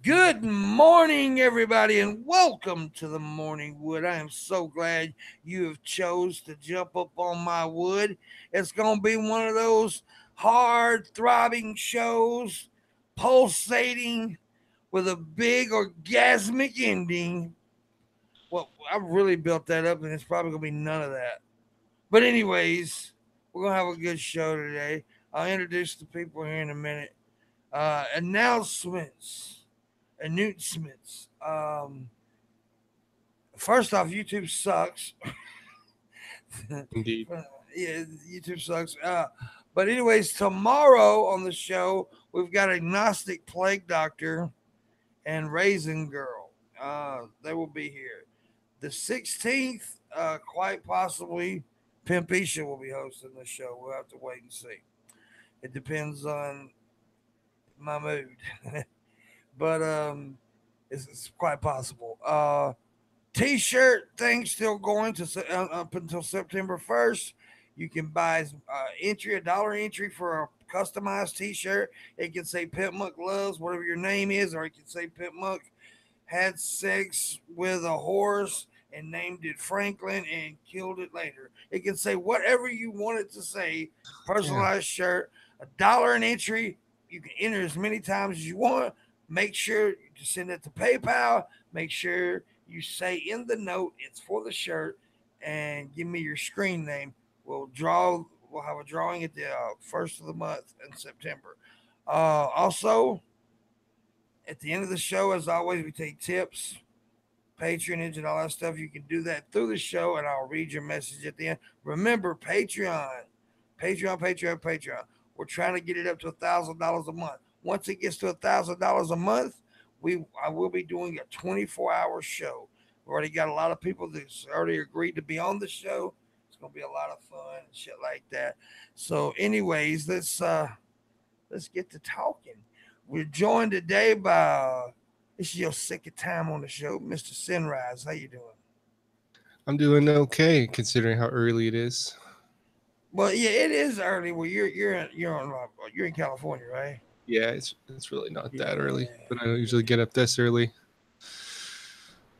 Good morning, everybody, and welcome to the Morning Wood. I am so glad you have chose to jump up on my wood. It's going to be one of those hard, throbbing shows, pulsating with a big orgasmic ending. Well, I really built that up, and it's probably going to be none of that. But anyways, we're going to have a good show today. I'll introduce the people here in a minute. Announcements. First off, YouTube sucks. Indeed. Yeah, YouTube sucks. But anyways, tomorrow on the show we've got Agnostic Plague Doctor and Raisin Girl. They will be here. The 16th, quite possibly, Pimpisha will be hosting the show. We'll have to wait and see. It depends on my mood. But it's quite possible. T-shirt thing still going to up until September 1st. You can buy $1 entry for a customized T-shirt. It can say Pimpmunk loves whatever your name is, or it can say Pimpmunk had sex with a horse and named it Franklin and killed it later. It can say whatever you want it to say. Personalized shirt, $1 an entry. You can enter as many times as you want. Make sure to send it to PayPal. Make sure you say in the note it's for the shirt and give me your screen name. We'll have a drawing at the first of the month in September. Also, at the end of the show, as always, we take tips, patronage, and all that stuff. You can do that through the show, and I'll read your message at the end. Remember, Patreon. We're trying to get it up to $1,000 a month. Once it gets to $1,000 a month, I will be doing a 24-hour show. We already got a lot of people that's already agreed to be on the show. It's gonna be a lot of fun and shit like that. So, anyways, let's get to talking. We're joined today by this is your second time on the show, Mr. Sinrise. How you doing? I'm doing okay considering how early it is. Well, yeah, it is early. Well, you're in California, right? Yeah, it's really not that early, but I don't usually get up this early.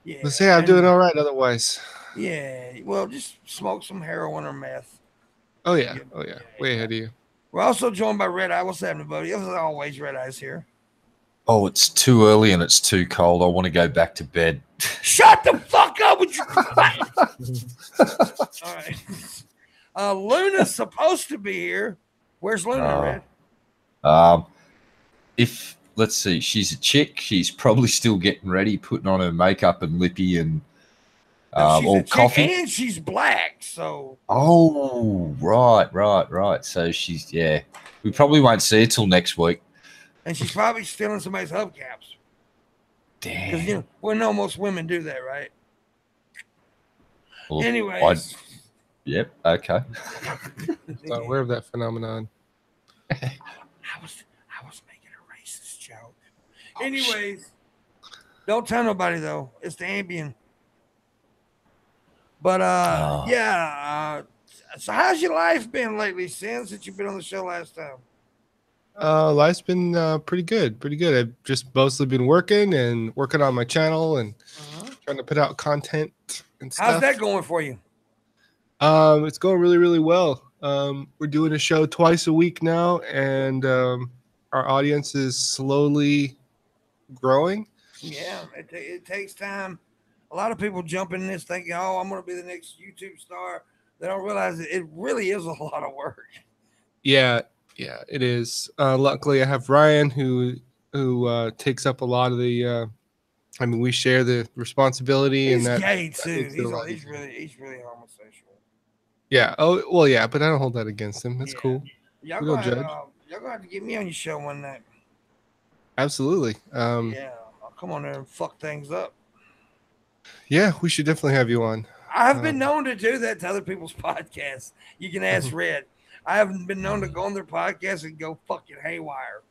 Yeah, But yeah, I'm doing all right otherwise. Yeah, well, just smoke some heroin or meth. Oh yeah, way ahead of you. We're also joined by Red Eye. What's happening, buddy? As always, Red Eye's here. Oh, it's too early and it's too cold. I want to go back to bed. Shut the fuck up with you. All right. Luna's supposed to be here. Where's Luna, Red? Let's see, she's a chick. She's probably still getting ready, putting on her makeup and lippy and all coffee. And she's black, so. Oh, right. So she's, we probably won't see her till next week. And she's probably stealing somebody's hubcaps. Damn. Because, we know most women do that, right? Well, anyways. Yep, okay. Not aware of that phenomenon. I was making a racist joke. Anyways, don't tell nobody, though. It's the Ambien. But, so how's your life been lately, since you've been on the show last time? Life's been pretty good. I've just mostly been working on my channel and trying to put out content and stuff. How's that going for you? It's going really, really well. We're doing a show twice a week now, and our audience is slowly growing. Yeah, it takes time. A lot of people jump in this thinking, "Oh, I'm going to be the next YouTube star." They don't realize it really is a lot of work. Yeah, it is. Luckily, I have Ryan who takes up a lot of the. We share the responsibility. He's and that gay too. He's really homosexual. Yeah. Oh well, yeah. But I don't hold that against him. That's cool. Y'all gonna have to get me on your show one night. Absolutely. I'll come on there and fuck things up. Yeah, we should definitely have you on. I've been known to do that to other people's podcasts. You can ask Red. I haven't been known to go on their podcast and go fucking haywire.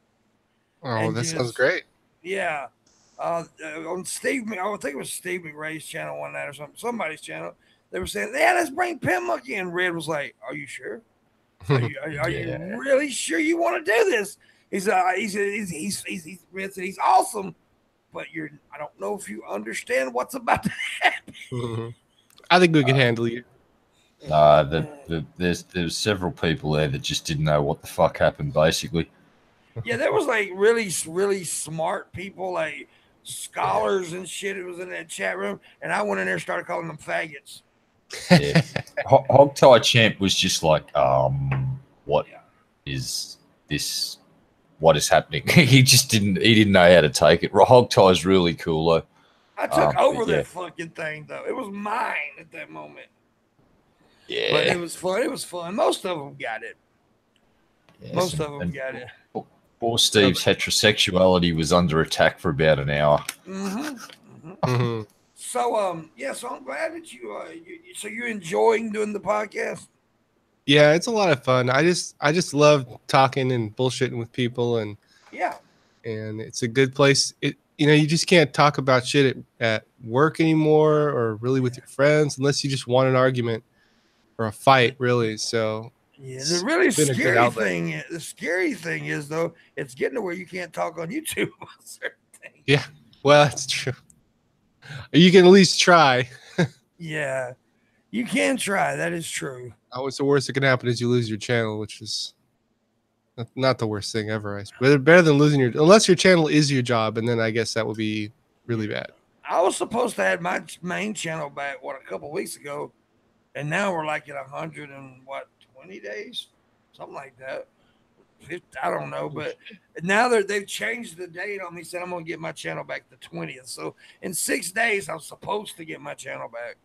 Oh, that sounds great. Yeah. On Steve, I think it was Steve McRae's channel one night or somebody's channel. They were saying, "Yeah, let's bring Pimpmunk in." Red was like, "Are you sure? Are you really sure you want to do this?" Red said he's awesome, but I don't know if you understand what's about to happen. I think we can handle you. There's several people there that just didn't know what the fuck happened, basically. Yeah, there was like really, really smart people, like scholars and shit. It was in that chat room, and I went in there and started calling them faggots. Yeah. Hogtie Champ was just like, what is this? What is happening? He didn't know how to take it. Hogtie is really cool though. I took over that fucking thing though. It was mine at that moment. Yeah, but it was fun. It was fun. Most of them got it. Yes, Most of them got it. Poor Steve's heterosexuality was under attack for about an hour. So so I'm glad that so you're enjoying doing the podcast. Yeah, it's a lot of fun. I just love talking and bullshitting with people, and it's a good place. You just can't talk about shit at work anymore, or really with your friends, unless you just want an argument or a fight, really. So the really scary thing is though, it's getting to where you can't talk on YouTube about certain things. Yeah, well, that's true. You can at least try. Yeah, you can try. That is true. What's the worst that can happen is you lose your channel, which is not the worst thing ever. But better than losing unless your channel is your job, and then I guess that would be really bad. I was supposed to have my main channel back a couple of weeks ago, and now we're like at 120 days, something like that. I don't know, but now they've changed the date on me. Said I'm gonna get my channel back the 20th. So in 6 days, I'm supposed to get my channel back.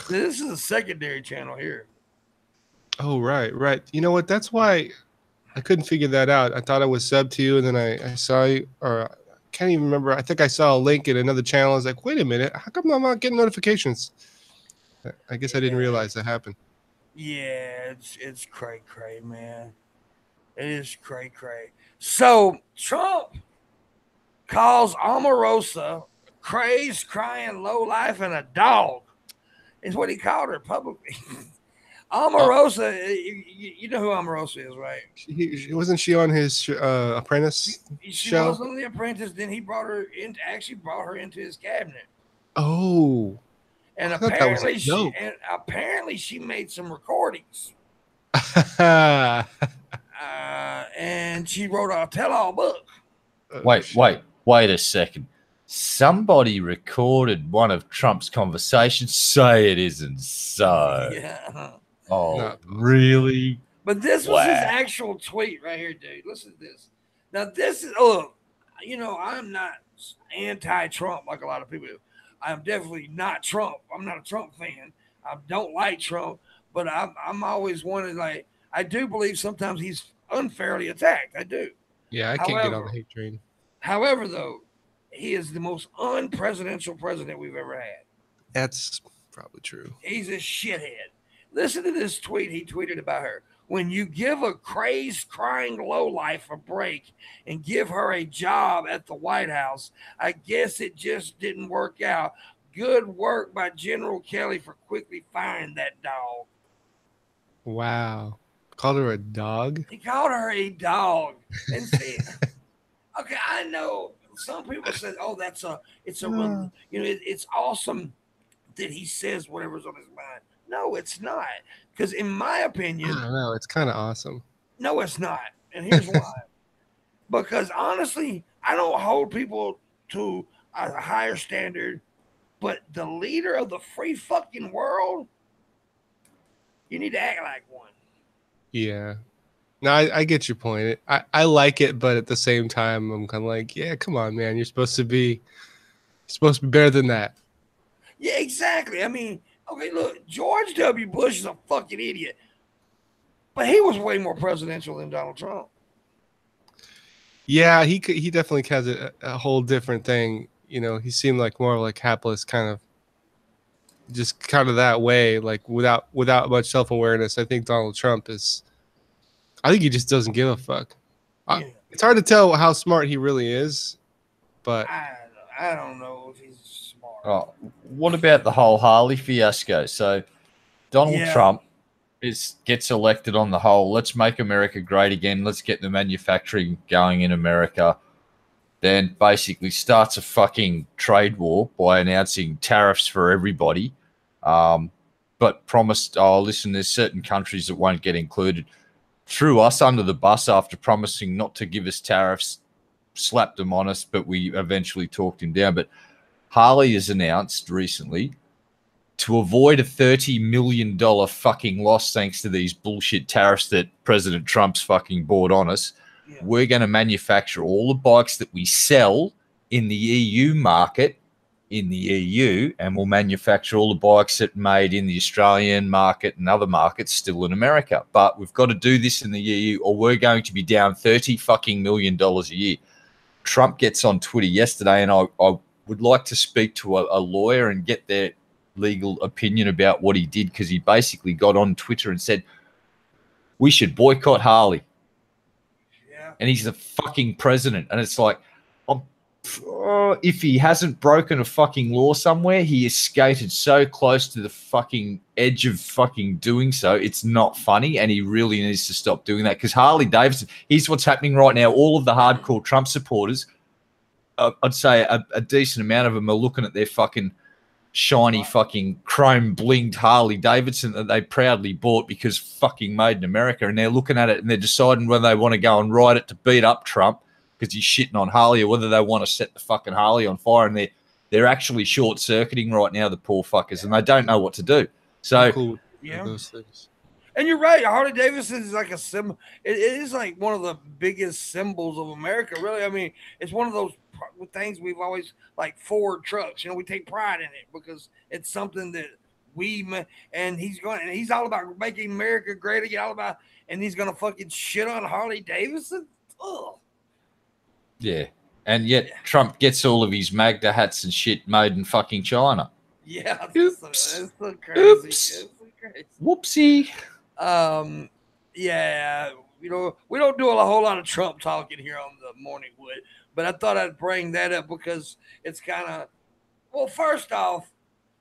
This is a secondary channel here. Oh, right. You know what? That's why I couldn't figure that out. I thought I was subbed to you, and then I saw you, or I can't even remember. I think I saw a link in another channel. I was like, wait a minute, how come I'm not getting notifications? I guess I didn't realize that happened. Yeah, it's cray, man. It is cray. So Trump calls Omarosa crazed, crying, low life, and a dog. Is what he called her publicly. Omarosa, you know who Omarosa is, right? Wasn't she on his Apprentice she show? Was on The Apprentice. Then he brought her into his cabinet. Oh, and apparently she made some recordings. And she wrote a tell-all book. Wait a second. Somebody recorded one of Trump's conversations. Say it isn't so. Yeah. Oh, really? But this was his actual tweet right here, dude. Listen to this. Now, this is, I'm not anti-Trump like a lot of people do. I'm definitely not Trump. I'm not a Trump fan. I don't like Trump, but I'm always wanted, like, I do believe sometimes he's unfairly attacked. I do. Yeah, I can't get on the hate train. However, though, he is the most unpresidential president we've ever had. That's probably true. He's a shithead. Listen to this tweet he tweeted about her. When you give a crazed, crying lowlife a break and give her a job at the White House, I guess it just didn't work out. Good work by General Kelly for quickly firing that dog. Wow. Called her a dog? He called her a dog. And said, okay, I know some people said, oh, it's awesome that he says whatever's on his mind. No, it's not. Because in my opinion, I don't know, it's kind of awesome. No, it's not. And here's why. Because honestly, I don't hold people to a higher standard, but the leader of the free fucking world, you need to act like one. Yeah. No, I get your point. I like it, but at the same time, I'm kind of like, yeah, come on, man. You're supposed to be better than that. Yeah, exactly. I mean, okay, look, George W. Bush is a fucking idiot, but he was way more presidential than Donald Trump. Yeah, he definitely has a whole different thing. He seemed like more like hapless, kind of that way, like without much self-awareness. I think Donald Trump is. I think he just doesn't give a fuck. Yeah. It's hard to tell how smart he really is, but I don't know if he's smart. Oh, what about the whole Harley fiasco? So Donald Trump gets elected on the whole. Let's make America great again. Let's get the manufacturing going in America. then basically starts a fucking trade war by announcing tariffs for everybody, but promised, oh, listen, there's certain countries that won't get included. Threw us under the bus after promising not to give us tariffs, slapped them on us, but we eventually talked him down. But Harley has announced recently, to avoid a $30 million fucking loss thanks to these bullshit tariffs that President Trump's fucking brought on us, we're going to manufacture all the bikes that we sell in the EU market in the EU, and we'll manufacture all the bikes that are made in the Australian market and other markets still in America. But we've got to do this in the EU or we're going to be down $30 fucking million a year. Trump gets on Twitter yesterday, and I would like to speak to a lawyer and get their legal opinion about what he did, because he basically got on Twitter and said, we should boycott Harley. Yeah. And he's the fucking president. And it's like, if he hasn't broken a fucking law somewhere, he has skated so close to the fucking edge of fucking doing so. It's not funny, and he really needs to stop doing that, because Harley Davidson, here's what's happening right now. All of the hardcore Trump supporters, I'd say a decent amount of them are looking at their fucking shiny fucking chrome blinged Harley Davidson that they proudly bought because fucking made in America, and they're looking at it and they're deciding whether they want to go and ride it to beat up Trump because he's shitting on Harley, or whether they want to set the fucking Harley on fire. And they're actually short-circuiting right now, the poor fuckers, and they don't know what to do. So, cool. Yeah. Those things. And you're right. Harley Davidson is like a symbol. It is like one of the biggest symbols of America, really. I mean, it's one of those things we've always, like Ford trucks, we take pride in it because it's something that and he's all about making America great again, and he's going to fucking shit on Harley Davidson. Ugh. Yeah. And yet Trump gets all of his Magda hats and shit made in fucking China. Yeah. Oops. It's so crazy. Oops. It's so crazy. Whoopsie. Yeah. We don't do a whole lot of Trump talking here on the Morning Wood, but I thought I'd bring that up because it's kind of, well, first off,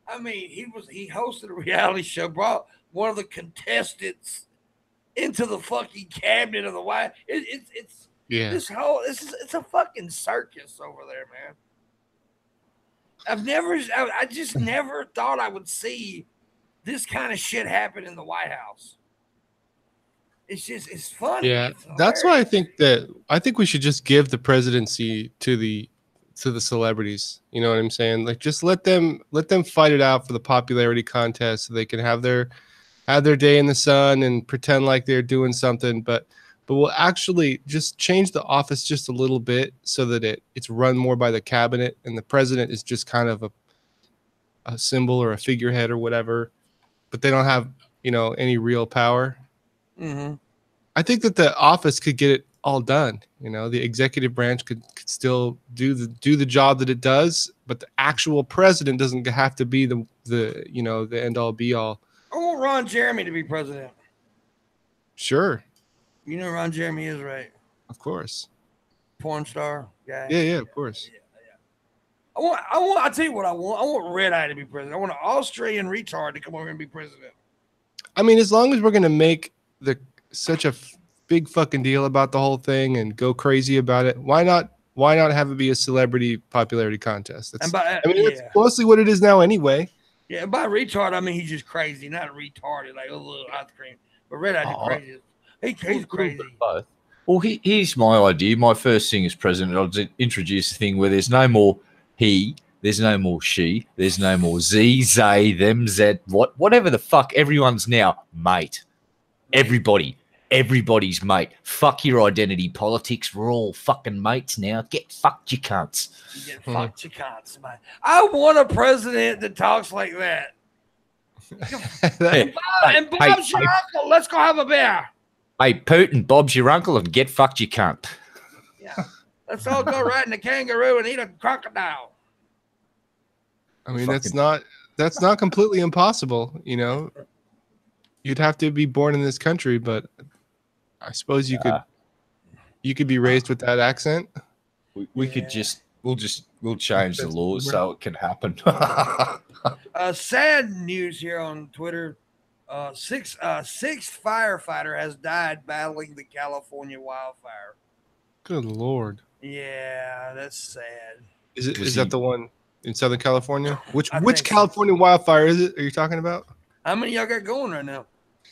I mean, he hosted a reality show, brought one of the contestants into the fucking cabinet of the White. It's it's a fucking circus over there, man. I just never thought I would see this kind of shit happen in the White House. It's funny. Yeah, that's why I think we should just give the presidency to the celebrities. You know what I'm saying? Like, just let them fight it out for the popularity contest, so they can have their day in the sun and pretend like they're doing something. But we'll actually just change the office just a little bit so that it's run more by the cabinet, and the president is just kind of a symbol or a figurehead or whatever, but they don't have any real power. Mm-hmm. I think that the office could get it all done. The executive branch could still do the job that it does, but the actual president doesn't have to be the end all be all. I want Ron Jeremy to be president. Sure. Ron Jeremy is, right? Of course. Porn star guy. Yeah, of course. Yeah. I'll tell you what I want. I want Red Eye to be president. I want an Australian retard to come over and be president. I mean, as long as we're going to make such a big fucking deal about the whole thing and go crazy about it, why not have it be a celebrity popularity contest? That's mostly what it is now anyway. Yeah, by retard, I mean he's just crazy, not retarded, like a little ice cream. But Red Eye is crazy. He's crazy. Both. Well, here's my idea. My first thing as president, I'll introduce a thing where there's no more he, there's no more she, there's no more Z, they, them, Z, whatever the fuck. Everyone's now mate. Everybody's mate. Fuck your identity politics. We're all fucking mates now. Get fucked, you cunts. Get fucked, you cunts, man. I want a president that talks like that. and Bob's your uncle. Let's go have a beer. Hey, Putin, Bob's your uncle, and get fucked, you cunt. Yeah. Let's all go ride in a kangaroo and eat a crocodile. I mean, that's not completely impossible, You'd have to be born in this country, but I suppose you could be raised with that accent. We'll change the laws so it can happen. Sad news here on Twitter. Sixth firefighter has died battling the California wildfire. Good Lord. Yeah, that's sad. Is that the one in Southern California? Which so. California wildfire is it? Are you talking about? How many y'all got going right now?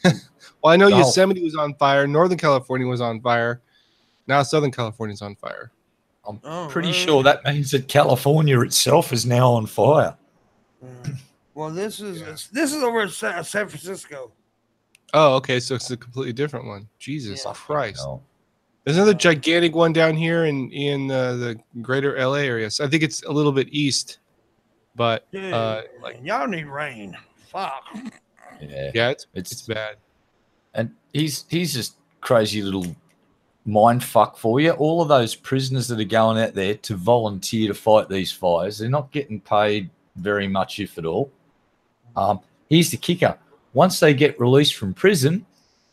Well, I know Yosemite was on fire. Northern California was on fire. Now Southern California's on fire. I'm pretty sure that means that California itself is now on fire. Well, this is over in San Francisco. Oh, okay. So it's a completely different one. Jesus Christ. There's another gigantic one down here in the greater LA area. So I think it's a little bit east. But dude, y'all need rain. Fuck. Yeah, it's bad. And he's just crazy little mind fuck for you. All of those prisoners that are going out there to volunteer to fight these fires, they're not getting paid very much, if at all. Here's the kicker. Once they get released from prison,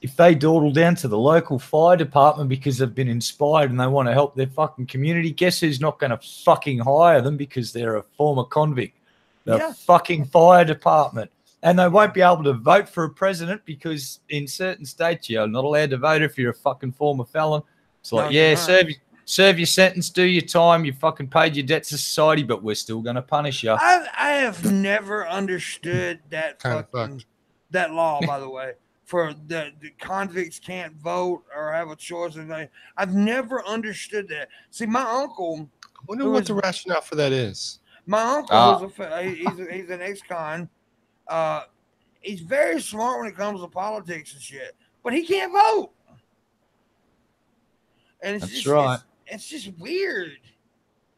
if they dawdle down to the local fire department because they've been inspired and they want to help their fucking community, guess who's not going to fucking hire them because they're a former convict? The fucking fire department. And they won't be able to vote for a president because in certain states you're not allowed to vote if you're a fucking former felon. It's like, serve your sentence, do your time, you fucking paid your debt to society, but we're still going to punish you. I have never understood that that law, by the way, for the convicts can't vote or have a choice. I've never understood that. See, my uncle. I wonder what the rationale for that is. My uncle he's an ex-con. He's very smart when it comes to politics and shit, but he can't vote. And it's just weird.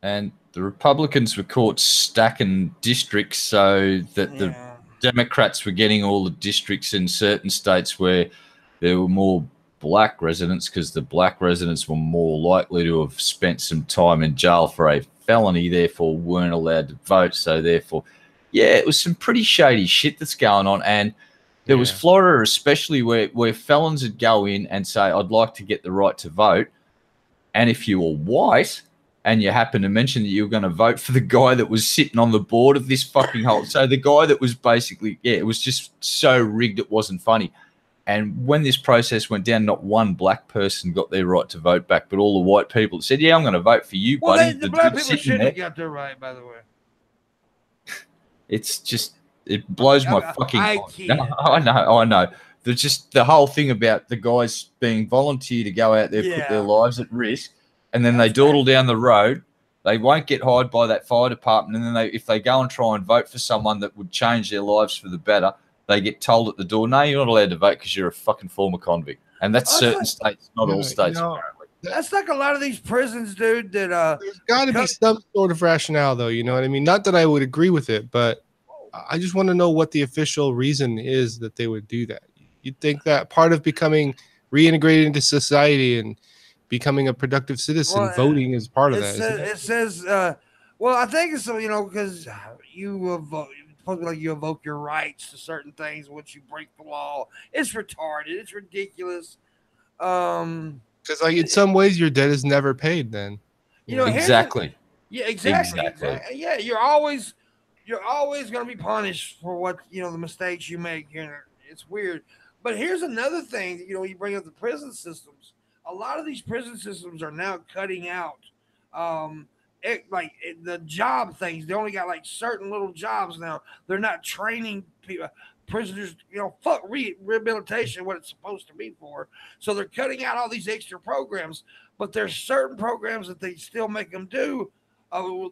And the Republicans were caught stacking districts so that the Democrats were getting all the districts in certain states where there were more black residents because the black residents were more likely to have spent some time in jail for a felony, therefore weren't allowed to vote. So therefore, it was some pretty shady shit that's going on. And there was Florida especially where felons would go in and say, I'd like to get the right to vote. And if you were white and you happen to mention that you were going to vote for the guy that was sitting on the board of this fucking hole. So the guy that was basically, it was just so rigged it wasn't funny. And when this process went down, not one black person got their right to vote back, but all the white people said, I'm going to vote for you, buddy. The black people shouldn't have got their right, by the way. It's just, it blows my fucking mind. I know. There's just the whole thing about the guys being volunteer to go out there, put their lives at risk, and then they dawdle down the road. They won't get hired by that fire department, and then if they go and try and vote for someone that would change their lives for the better, they get told at the door, no, you're not allowed to vote because you're a fucking former convict. And that's certain states, not all states, apparently. That's like a lot of these prisons, dude. There's got to be some sort of rationale, though. You know what I mean? Not that I would agree with it, but I just want to know what the official reason is that they would do that. You'd think that part of becoming reintegrated into society and becoming a productive citizen, voting is part of that. It says, I think it's because you evoke your rights to certain things once you break the law. It's retarded. It's ridiculous. Because in some ways your debt is never paid. Then exactly. Exactly. Yeah, you're always going to be punished for what the mistakes you make. It's weird. But here's another thing. You bring up the prison systems. A lot of these prison systems are now cutting out the job things. They only got certain little jobs now. They're not training people, prisoners, fuck rehabilitation, what it's supposed to be for. So they're cutting out all these extra programs, but there's certain programs that they still make them do.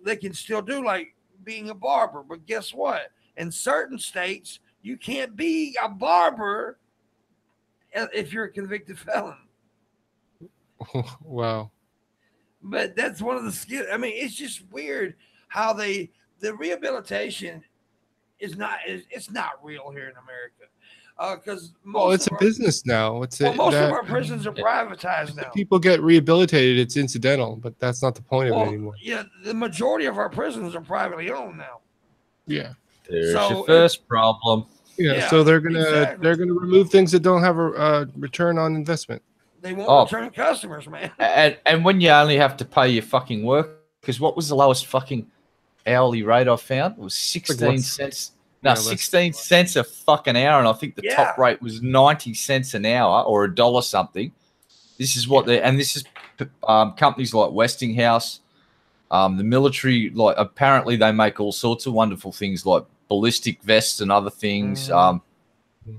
They can still do, like being a barber. But guess what? In certain states, you can't be a barber if you're a convicted felon. Wow. But that's one of the skills. I mean, it's just weird how the rehabilitation is not real here in America. Because it's a business now. Most of our prisons are privatized now. People get rehabilitated. It's incidental, but that's not the point of it anymore. Yeah, the majority of our prisons are privately owned now. Yeah. There's your first problem. Yeah, so they're gonna remove things that don't have a return on investment. They won't return customers, man. And when you only have to pay your fucking work, because what was the lowest fucking hourly rate I found? It was 16 cents. No, 16 cents a fucking hour, and I think the top rate was 90 cents an hour or $1 something. This is what this is companies like Westinghouse, the military, like apparently they make all sorts of wonderful things like ballistic vests and other things, a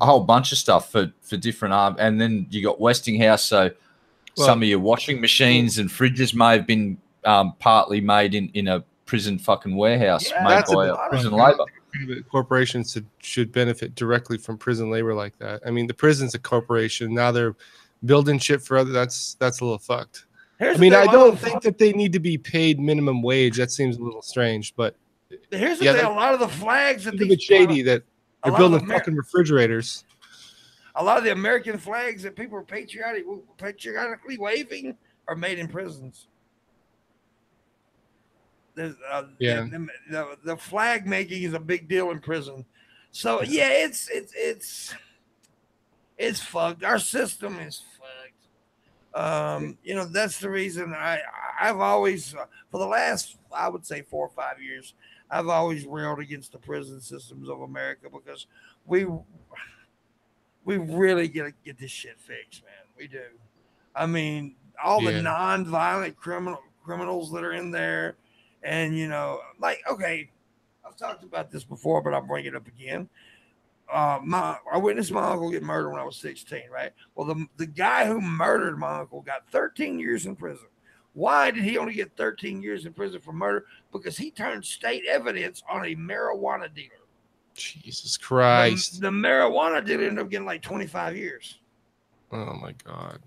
whole bunch of stuff for different arms. And then you got Westinghouse, so some of your washing machines and fridges may have been partly made in a prison fucking warehouse made by prison labor. Corporations should benefit directly from prison labor like that. I mean, the prison's a corporation. Now they're building shit for other. That's a little fucked. I mean, I don't think that they need to be paid minimum wage. That seems a little strange, but here's the thing: a lot of the flags that it's a bit shady that they're building fucking refrigerators. A lot of the American flags that people are patriotically waving are made in prisons. The flag making is a big deal in prison. So yeah, it's fucked. Our system is fucked. That's the reason I've always, for the last, I would say 4 or 5 years, I've always railed against the prison systems of America because we really gotta get this shit fixed, man. We do. I mean, all the non-violent criminals that are in there. And, okay, I've talked about this before, but I'll bring it up again. I witnessed my uncle get murdered when I was 16, right? Well, the guy who murdered my uncle got 13 years in prison. Why did he only get 13 years in prison for murder? Because he turned state evidence on a marijuana dealer. Jesus Christ. The marijuana dealer ended up getting like 25 years. Oh, my God.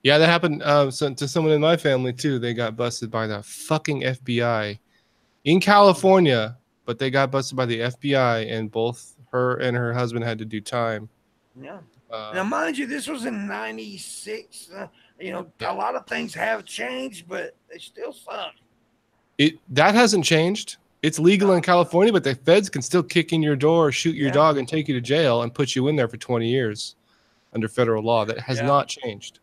Yeah, that happened to someone in my family, too. They got busted by the fucking FBI in California, but they got busted by the FBI, and both her and her husband had to do time. Yeah. Now, mind you, this was in 96. A lot of things have changed, but they still suck. That hasn't changed. It's legal in California, but the feds can still kick in your door, shoot your dog, and take you to jail and put you in there for 20 years under federal law. That has not changed.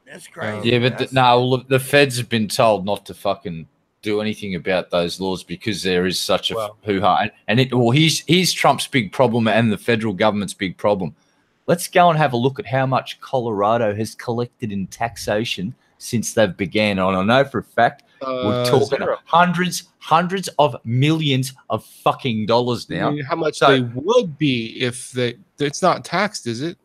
That's crazy. But the feds have been told not to fucking do anything about those laws because there is such a hoo-ha. And here's Trump's big problem and the federal government's big problem. Let's go and have a look at how much Colorado has collected in taxation since they've began. And I know for a fact we're talking hundreds of millions of fucking dollars now. I mean, how much they would be if it's not taxed, is it?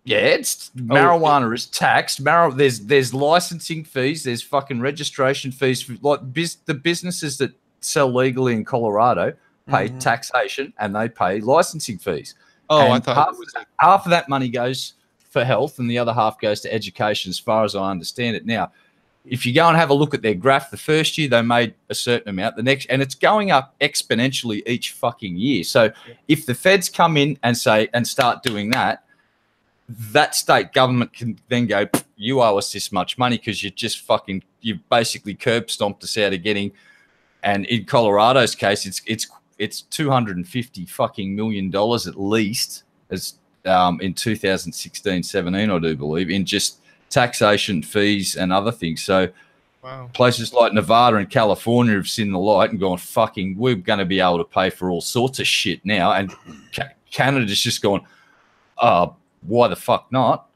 Yeah, it's marijuana is taxed. There's licensing fees. There's fucking registration fees for the businesses that sell legally in Colorado pay taxation and they pay licensing fees. Oh, and I thought half of that money goes for health and the other half goes to education, as far as I understand it. Now, if you go and have a look at their graph, the first year they made a certain amount, the next, and it's going up exponentially each fucking year. So if the feds come in and start doing that, that state government can then go, you owe us this much money because you basically curb stomped us out of getting. And in Colorado's case, it's $250 fucking million at least, as in 2016-17, I do believe, in just taxation fees and other things. So places like Nevada and California have seen the light and gone, fucking, we're going to be able to pay for all sorts of shit now. And Canada's just going, why the fuck not?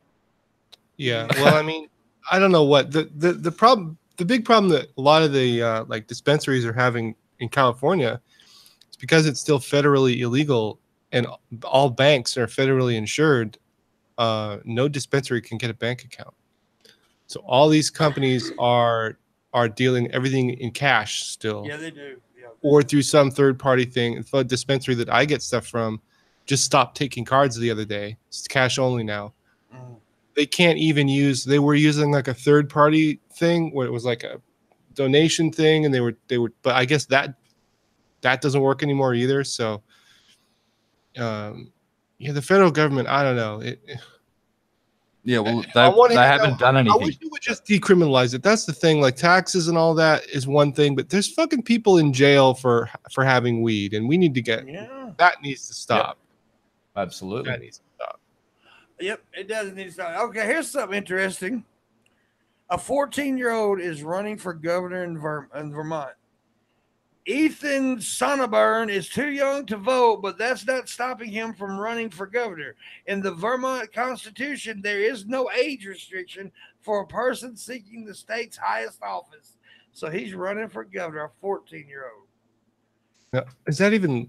Yeah, well, I mean, I don't know what the problem. The big problem that a lot of the dispensaries are having in California is because it's still federally illegal, and all banks are federally insured. No dispensary can get a bank account, so all these companies are dealing everything in cash still. Yeah, they do. Yeah. Or through some third party thing. The dispensary that I get stuff from just stopped taking cards the other day. It's cash only now. They can't even use. They were using like a third party thing where it was like a donation thing, and they were. But I guess that doesn't work anymore either. So, the federal government. I don't know. They haven't done anything. I wish you would just decriminalize it. That's the thing. Like taxes and all that is one thing, but there's fucking people in jail for having weed, and we need to get that needs to stop. Yep. Absolutely. That needs to stop. Yep, it does need to stop. Okay, here's something interesting. A 14-year-old is running for governor in Vermont. Ethan Sonneburn is too young to vote, but that's not stopping him from running for governor. In the Vermont Constitution, there is no age restriction for a person seeking the state's highest office. So he's running for governor, a 14-year-old. Now, is that even?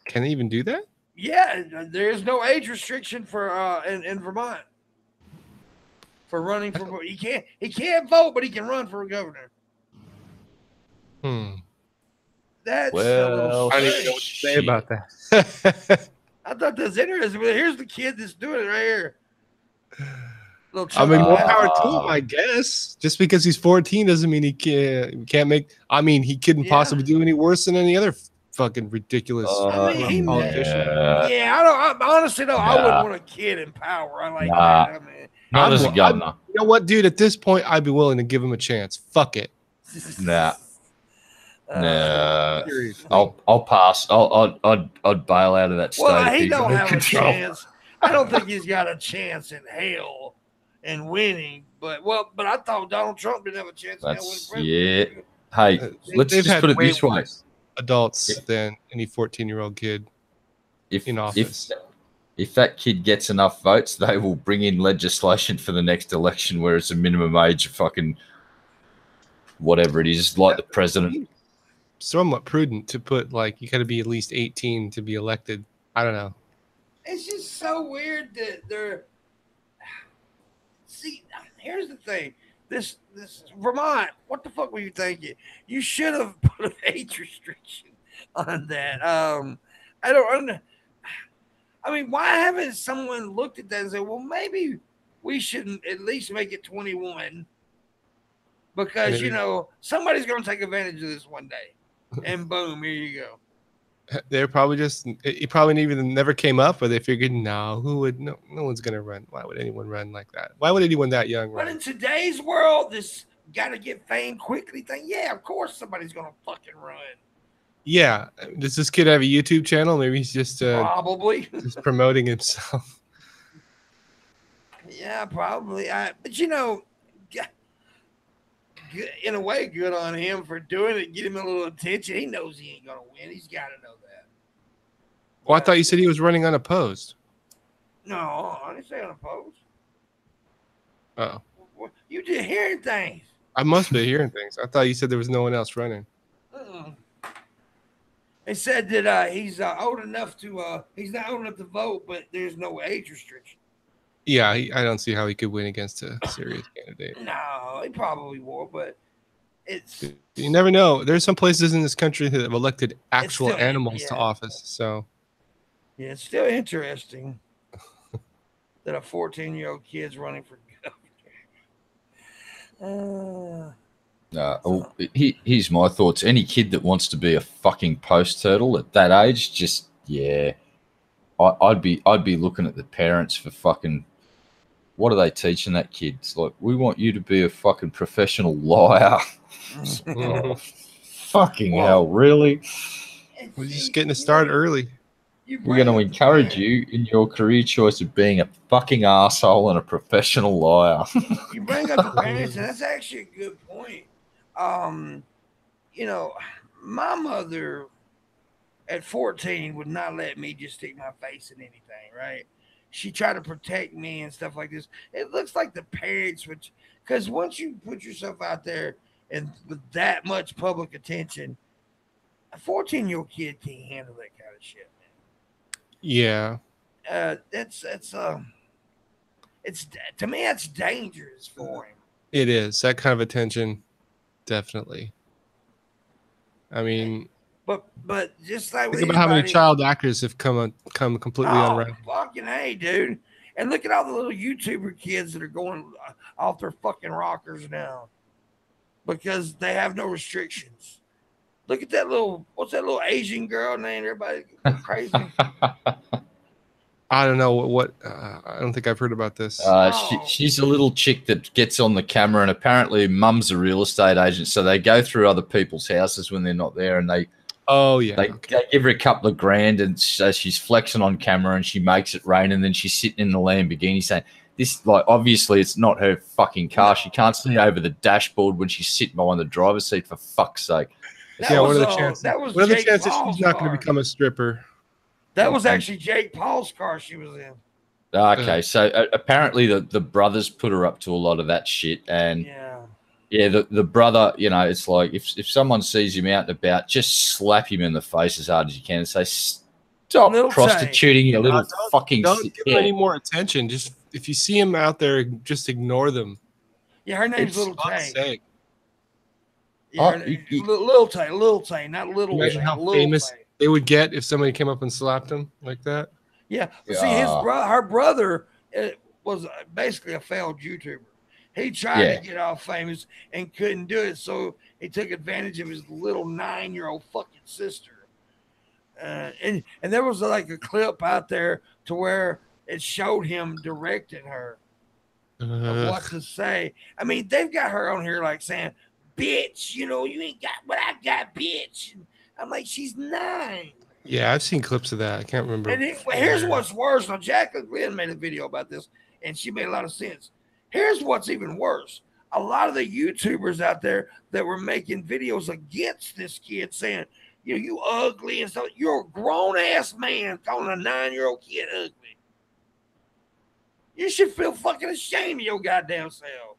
Can they even do that? Yeah, there is no age restriction for in Vermont for running for. He can't vote, but he can run for governor. That's well, I don't even know what to say about that. I thought that's interesting. But here's the kid that's doing it right here. I mean, more power to him, I guess. Just because he's 14 doesn't mean he can't make. I mean, he couldn't possibly do any worse than any other fucking ridiculous politician. I honestly though, I wouldn't want a kid in power. I like that. I mean, not as a governor. You know what, dude? At this point, I'd be willing to give him a chance. Fuck it. Nah. I'll pass. I'd bail out of that state. Well, he don't have a chance. I don't think he's got a chance in hell and winning. But I thought Donald Trump didn't have a chance in hell winning. Hey, let's just put it this way: adults than any 14-year-old kid in office. If that kid gets enough votes, they will bring in legislation for the next election where it's a minimum age of fucking whatever it is, like the president. Somewhat prudent to put like you got to be at least 18 to be elected. I don't know. It's just so weird that they're. See, here's the thing. This Vermont. What the fuck were you thinking? You should have put an age restriction on that. I don't. I mean, why haven't someone looked at that and said, "Well, maybe we shouldn't at least make it 21"? Because somebody's going to take advantage of this one day. And boom, here you go. They're probably it probably even never came up, or they figured, no one's gonna run. Why would anyone run like that? Why would anyone that young run? But in today's world, this gotta get fame quickly thing, yeah, of course somebody's gonna fucking run. Yeah. Does this kid have a YouTube channel? Maybe he's just probably just promoting himself. Yeah, probably. But in a way, good on him for doing it. Get him a little attention. He knows he ain't gonna win. He's got to know that. Well, I thought you said he was running unopposed. No, I didn't say unopposed. Oh, you just hearing things. I must be hearing things. I thought you said there was no one else running. They said that he's old enough to. He's not old enough to vote, but there's no age restriction. Yeah, I don't see how he could win against a serious candidate. No, he probably will, but it's... You never know. There's some places in this country that have elected actual animals to office, so... Yeah, it's still interesting that a 14-year-old kid's running for governor. Here's my thoughts. Any kid that wants to be a fucking post turtle at that age, just, yeah... I'd be looking at the parents for fucking... What are they teaching that kid? It's like, we want you to be a fucking professional liar. Fucking hell, really? We're just getting to start early. We're going to encourage you in your career choice of being a fucking asshole and a professional liar. You bring up the parents, and that's actually a good point. My mother at 14 would not let me just stick my face in anything, right? She tried to protect me and stuff like this. It looks like the parents, because once you put yourself out there and with that much public attention, a 14-year-old kid can't handle that kind of shit, man. Yeah. It's to me, that's dangerous for him. It is. That kind of attention, definitely. I mean... But just like think about how many child actors have come completely unraveled. Fucking hey, dude! And look at all the little YouTuber kids that are going off their fucking rockers now because they have no restrictions. Look at that what's that little Asian girl name? Everybody crazy. I don't know what. I don't think I've heard about this. She's a little chick that gets on the camera, and apparently, mum's a real estate agent, so they go through other people's houses when they're not there, and they. Oh yeah, they give her a couple of grand, and so she's flexing on camera, and she makes it rain, and then she's sitting in the Lamborghini saying, "This, like, obviously, it's not her fucking car. She can't see over the dashboard when she's sitting behind the driver's seat. For fuck's sake!" Yeah, what are the chances? That was what are the Jake chances Paul's she's not going car. to become a stripper? That was actually Jake Paul's car she was in. Okay, so apparently the brothers put her up to a lot of that shit, and the brother, you know, it's like if someone sees him out and about, just slap him in the face as hard as you can and say, "Stop prostituting, you little fucking." Don't give him any more attention. Just if you see him out there, just ignore them. Yeah, her name's Little Tay. Yeah, Little Tay, not Little Tay. Imagine how famous they would get if somebody came up and slapped them like that. Yeah, see, her brother was basically a failed YouTuber. He tried to get all famous and couldn't do it, so he took advantage of his little 9-year-old fucking sister. And there was like a clip out there to where it showed him directing her of what to say. I mean, they've got her on here like saying, "Bitch, you know, you ain't got what I got, bitch." And I'm like, she's 9. Yeah, I've seen clips of that. I can't remember. And here's what's worse. Now, Jacqueline Glenn made a video about this, and she made a lot of sense. Here's what's even worse. A lot of the YouTubers out there that were making videos against this kid saying, you know, you ugly and stuff. You're a grown-ass man calling a 9-year-old kid ugly. You should feel fucking ashamed of your goddamn self.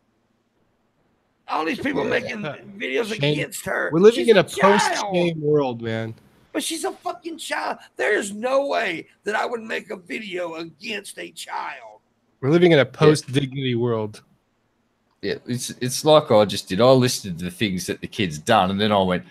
All these people making videos against her. We're living in a post-shame world, man. But she's a fucking child. There's no way that I would make a video against a child. We're living in a post-dignity world. Yeah, it's like I just did. I listed the things that the kid's done, and then I went,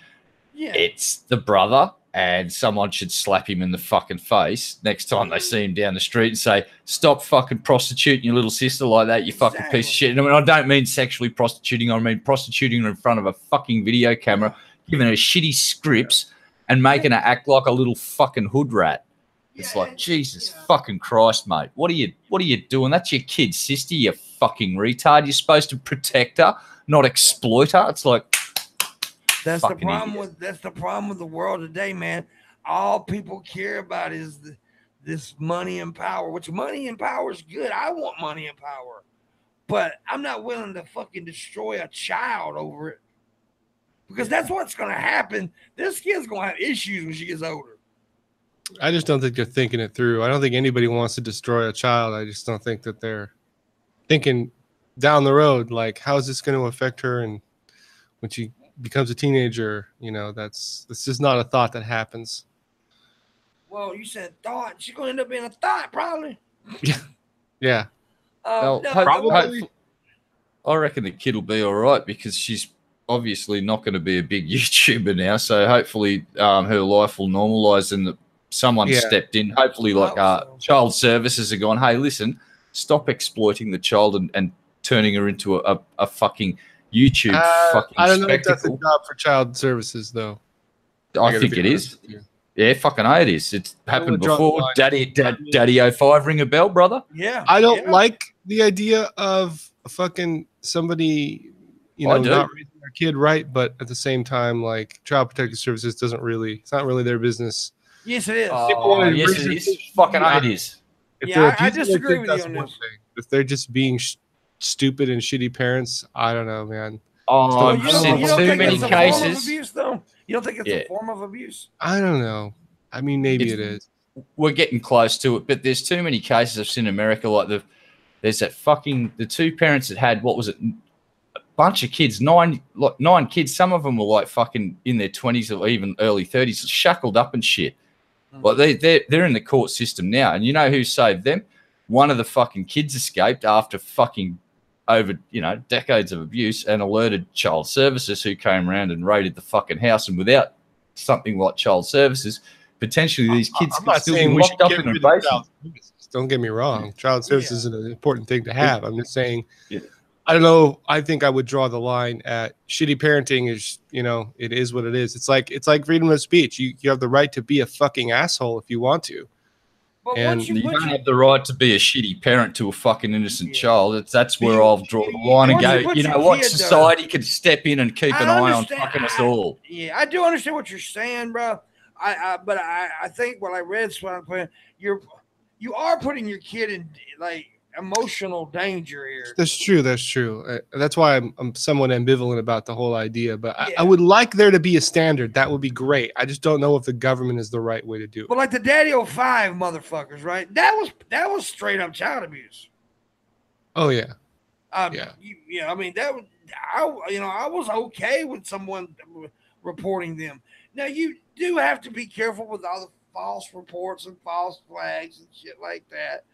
it's the brother, and someone should slap him in the fucking face next time they see him down the street and say, "Stop fucking prostituting your little sister like that, you fucking piece of shit." And I mean, I don't mean sexually prostituting. I mean prostituting her in front of a fucking video camera, giving her shitty scripts, and making her act like a little fucking hood rat. It's like, Jesus fucking Christ, mate. What are you doing? That's your kid's sister, you fucking retard. You're supposed to protect her, not exploit her. It's like, that's the problem with the world today, man. All people care about is this money and power, which money and power is good. I want money and power, but I'm not willing to fucking destroy a child over it. Because that's what's going to happen. This kid's going to have issues when she gets older. I just don't think they're thinking it through. I don't think anybody wants to destroy a child. I just don't think that they're thinking down the road, like, how is this going to affect her? And when she becomes a teenager, you know, that's just not a thought that happens. Well, you said thought. She's going to end up being a thought, probably. Yeah. Probably. I reckon the kid will be all right because she's obviously not going to be a big YouTuber now. So hopefully her life will normalize and someone stepped in. Hopefully child services are gone, hey, listen, stop exploiting the child and turning her into a fucking YouTube fucking I don't know spectacle. if that's a job for child services, though. I think it is. Yeah, fucking it is. It's happened before. Daddy 05, ring a bell, brother. Yeah. I don't like the idea of fucking somebody, you know, not raising their kid right, but at the same time, like, Child Protective Services it's not really their business. Yes, it is. Yes, it is. Fucking it is. I disagree with you on this. If they're just being stupid and shitty parents, I don't know, man. Oh, I've seen too many cases. Abuse, though? You don't think it's a form of abuse? I don't know. I mean, maybe it is. We're getting close to it, but there's too many cases I've seen in America. Like there's that fucking the two parents that had, what was it, a bunch of kids, nine kids. Some of them were like fucking in their 20s or even early 30s, shackled up and shit. Like they're in the court system now, and you know who saved them? One of the fucking kids escaped after fucking over, you know, decades of abuse and alerted child services, who came around and raided the fucking house. And without something like child services, potentially these kids could still be locked up in a basement. Don't get me wrong. Child services is an important thing to have. I'm just saying, I don't know. I think I would draw the line at shitty parenting is, you know, it is what it is. It's like freedom of speech. You have the right to be a fucking asshole if you want to. And you don't have the right to be a shitty parent to a fucking innocent child. That's where I'll draw the line and go, you know what, society can step in and keep an eye on fucking us all. Yeah, I do understand what you're saying, bro. But I think what I read, you are putting your kid in, like, emotional danger here. That's true. That's true. That's why I'm somewhat ambivalent about the whole idea. But I would like there to be a standard. That would be great. I just don't know if the government is the right way to do it. But like the Daddy 05 motherfuckers, right? That was straight up child abuse. Oh yeah. I mean I was okay with someone reporting them. Now you do have to be careful with all the false reports and false flags and shit like that.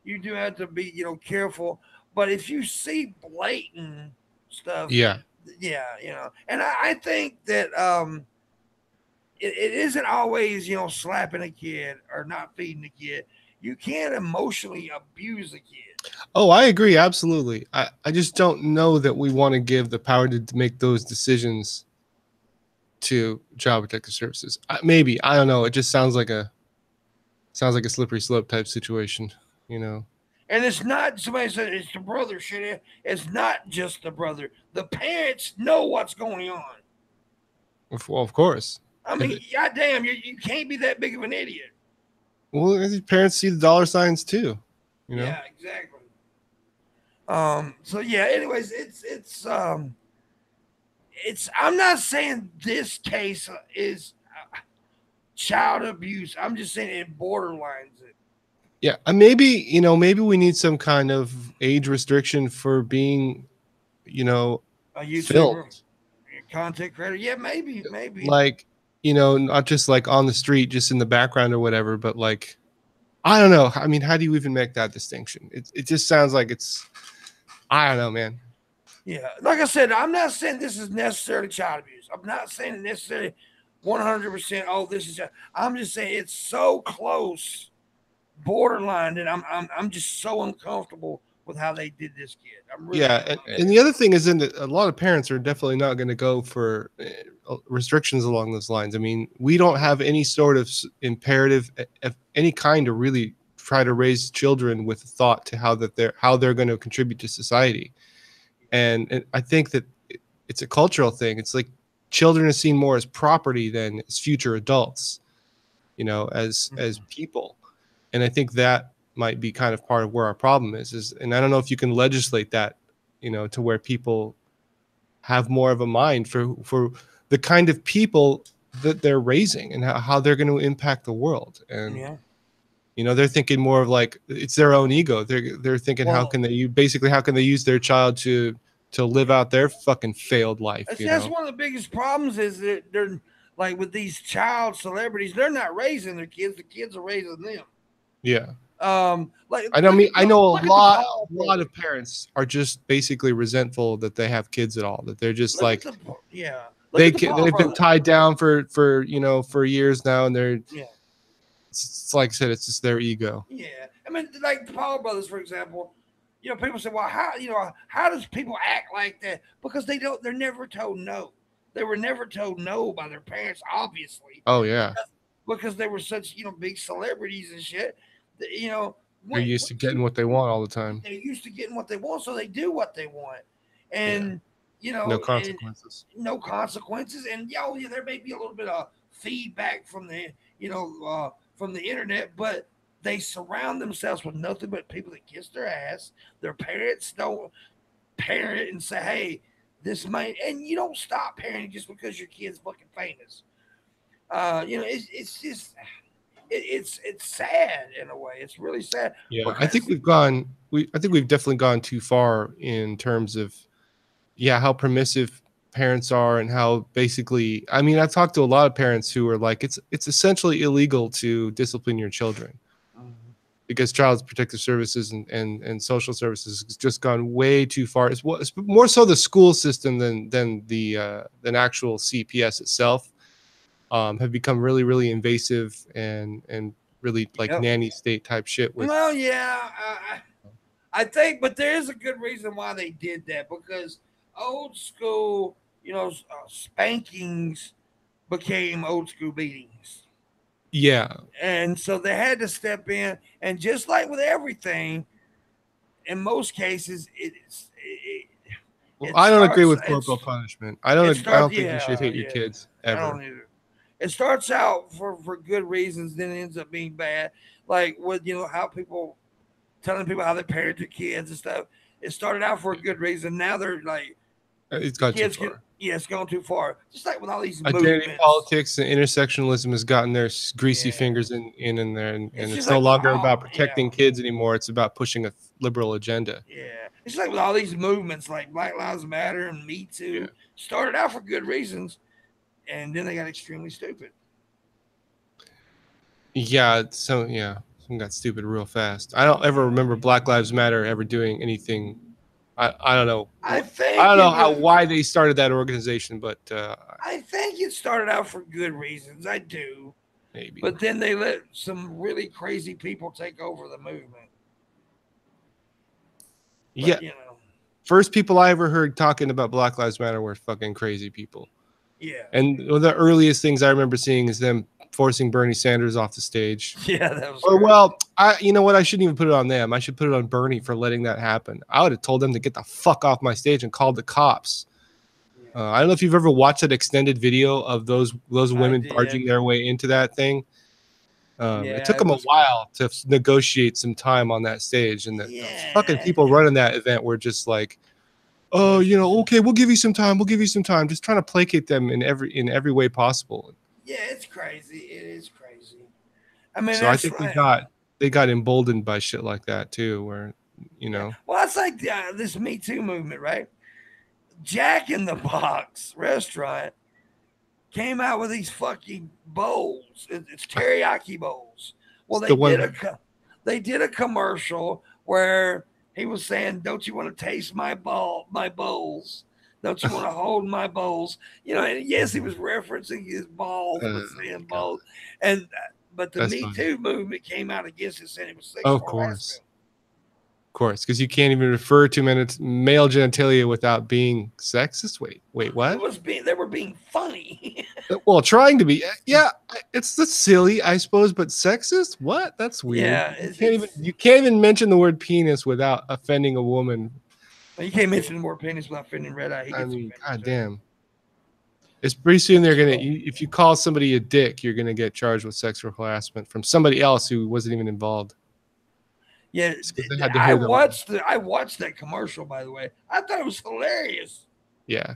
You do have to be, careful. But if you see blatant stuff, yeah, and I think that it isn't always, slapping a kid or not feeding a kid. You can't emotionally abuse a kid. Oh, I agree. Absolutely. I just don't know that we want to give the power to make those decisions to Child Protective Services. Maybe. I don't know. It just sounds like a slippery slope type situation, And it's not, somebody said it's the brother shit. It's not just the brother. The parents know what's going on. Well, of course. I mean, goddamn, you can't be that big of an idiot. Well, parents see the dollar signs too, Yeah, exactly. So yeah, anyways, it's I'm not saying this case is child abuse. I'm just saying it borderlines it. Yeah, maybe we need some kind of age restriction for being, a YouTuber, filmed. Content creator. Yeah, maybe. Like, not just like on the street, just in the background or whatever, but like, I don't know. I mean, how do you even make that distinction? It just sounds like I don't know, man. Yeah, like I said, I'm not saying this is necessarily child abuse. I'm not saying necessarily 100%. Oh, this is. I'm just saying it's so close, borderline, that I'm just so uncomfortable with how they did this kid. I'm really and the other thing is, that a lot of parents are definitely not going to go for restrictions along those lines. I mean, we don't have any sort of imperative of any kind to really try to raise children with thought to how they're going to contribute to society. And I think that it's a cultural thing. It's like children are seen more as property than as future adults, as people. And I think that might be kind of part of where our problem is. And I don't know if you can legislate that, to where people have more of a mind for the kind of people that they're raising and how they're going to impact the world. And they're thinking more of like it's their own ego. They're thinking, how can they use their child to live out their fucking failed life? That's one of the biggest problems is that they're like with these child celebrities, they're not raising their kids. The kids are raising them. Yeah. Like I know a lot of parents are just basically resentful that they have kids at all. That they're just they've been tied down for years now, and they're it's like I said, it's just their ego. Yeah, I mean, like the Paul brothers, for example. People say, well, how does people act like that? Because they're never told no. They were never told no by their parents, obviously. Oh yeah. Because they were such, big celebrities and shit. They're used to getting what they want all the time. They're used to getting what they want, so they do what they want. And no consequences. No consequences. And there may be a little bit of feedback from the from the internet, but they surround themselves with nothing but people that kiss their ass. Their parents don't parent and say, hey, this might, and you don't stop parenting just because your kid's fucking famous. It's just it's sad in a way. It's really sad. Yeah, I think we've definitely gone too far in terms of how permissive parents are and how basically, I mean, I've talked to a lot of parents who are like, it's essentially illegal to discipline your children. Because Child Protective Services and social services has just gone way too far. It's more so the school system than actual CPS itself have become really, really invasive and really like nanny state type shit. Well, yeah, I think, but there is a good reason why they did that, because old school, spankings became old school beatings. Yeah. And so they had to step in, and just like with everything, in most cases, I don't agree with corporal punishment. I don't think you should hit your kids ever. I don't either. It starts out for good reasons, then it ends up being bad. Like with how people telling people how they parent their kids and stuff. It started out for a good reason. Now they're like, it's gone too far. Yeah, it's gone too far. Just like with all these identity movements. politics and intersectionalism has gotten their greasy fingers in there, and it's no longer about protecting kids anymore. It's about pushing a liberal agenda. Yeah, it's like with all these movements, like Black Lives Matter and Me Too, started out for good reasons, and then they got extremely stupid. Yeah, some got stupid real fast. I don't ever remember Black Lives Matter ever doing anything. I don't know. I don't know why they started that organization, but I think it started out for good reasons. I do. Maybe. But then they let some really crazy people take over the movement. But, yeah. First people I ever heard talking about Black Lives Matter were fucking crazy people. Yeah. And one of the earliest things I remember seeing is them forcing Bernie Sanders off the stage. Yeah, that was you know what? I shouldn't even put it on them. I should put it on Bernie for letting that happen. I would have told them to get the fuck off my stage and called the cops. Yeah. I don't know if you've ever watched that extended video of those women barging their way into that thing. It took them a while to negotiate some time on that stage, and the fucking people running that event were just like, "Oh, okay, we'll give you some time. We'll give you some time." Just trying to placate them in every way possible. Yeah, it's crazy. It is crazy. I mean, so I think they got emboldened by shit like that too, where Well, it's like this Me Too movement, right? Jack in the Box restaurant came out with these fucking bowls. It's teriyaki bowls. Well, they did a commercial where he was saying, "Don't you want to taste my bowls? Don't you want to hold my bowls?" And yes, he was referencing his balls, but saying bowls. But the Me Too movement came out against it, saying it was sexual harassment. Of course, because you can't even refer to male genitalia without being sexist. Wait, what? They were being funny. Well, trying to be. Yeah, it's silly, I suppose, but sexist? What? That's weird. Yeah, you can't even mention the word penis without offending a woman. Well, you can't mention the word penis without offending Red Eye. I mean, goddamn. It's pretty soon they're gonna. If you call somebody a dick, you're gonna get charged with sexual harassment from somebody else who wasn't even involved. Yeah, I watched that commercial, by the way. I thought it was hilarious. Yeah.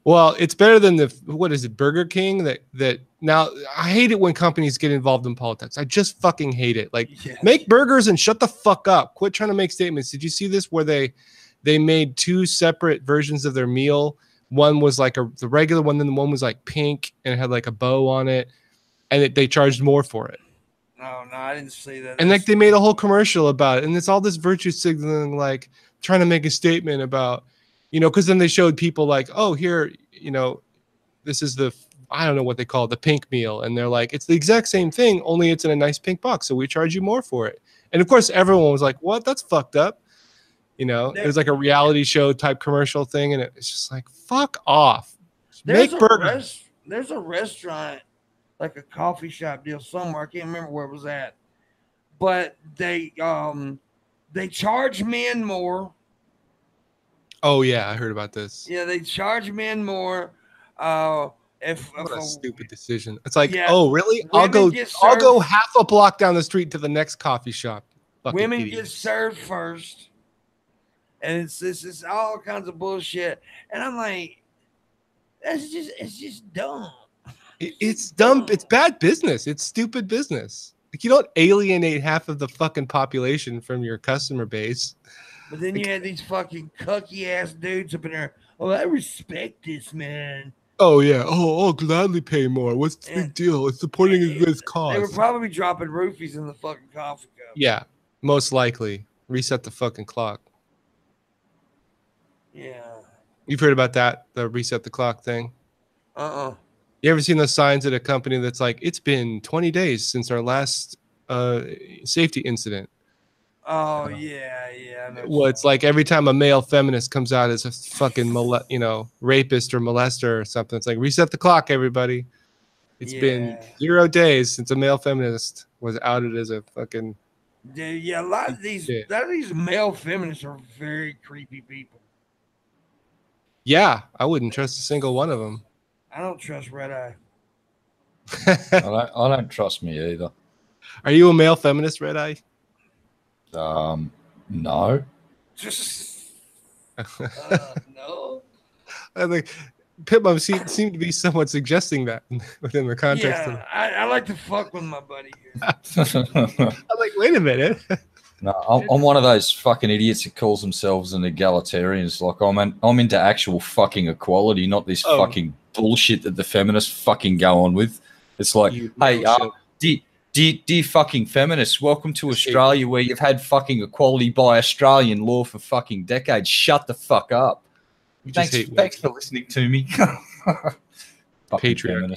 Well, it's better than what is it, Burger King? That now I hate it when companies get involved in politics. I just fucking hate it. Like, make burgers and shut the fuck up. Quit trying to make statements. Did you see this where they made two separate versions of their meal? One was like the regular one, then the one was like pink and it had like a bow on it, and they charged more for it. No, I didn't see that. And like they made a whole commercial about it, and it's all this virtue signaling, like trying to make a statement about, because then they showed people like, oh, here, this is I don't know what they call it, the pink meal, and they're like, it's the exact same thing, only it's in a nice pink box, so we charge you more for it. And of course, everyone was like, what? That's fucked up. It was like a reality show type commercial thing, and it's just like, fuck off. Make burgers. There's a restaurant, like a coffee shop deal somewhere. I can't remember where it was at, but they charge men more. Oh yeah, I heard about this. Yeah, they charge men more. What a stupid decision. It's like, oh really? I'll go half a block down the street to the next coffee shop. Women get served first, and it's all kinds of bullshit. And I'm like, it's just dumb. It's dumb. It's bad business. It's stupid business. Like, you don't alienate half of the fucking population from your customer base. But then you had these fucking cucky ass dudes up in there. Oh, I respect this, man. Oh yeah. Oh, I'll gladly pay more. What's the big deal? It's supporting a good cause. They were probably dropping roofies in the fucking coffee cup. Yeah, most likely. Reset the fucking clock. Yeah. You've heard about that? The reset the clock thing? You ever seen those signs at a company that's like, it's been 20 days since our last safety incident? Oh, yeah. Well, it's like every time a male feminist comes out as a fucking rapist or molester or something, it's like, reset the clock, everybody. It's been 0 days since a male feminist was outed as a fucking... Yeah, a lot of these male feminists are very creepy people. Yeah, I wouldn't trust a single one of them. I don't trust Red Eye. I don't trust me either. Are you a male feminist, Red Eye? No. No. I think Pimpmunk seemed to be somewhat suggesting that within the context of Yeah, I like to fuck with my buddy here. I'm like, wait a minute. No, I'm one of those fucking idiots that calls themselves an egalitarian. It's like I'm into actual fucking equality, not this fucking bullshit that the feminists fucking go on with. It's like, hey, dear fucking feminists, welcome to Australia where you've had fucking equality by Australian law for fucking decades. Shut the fuck up. Thanks for listening to me. Patriarchy.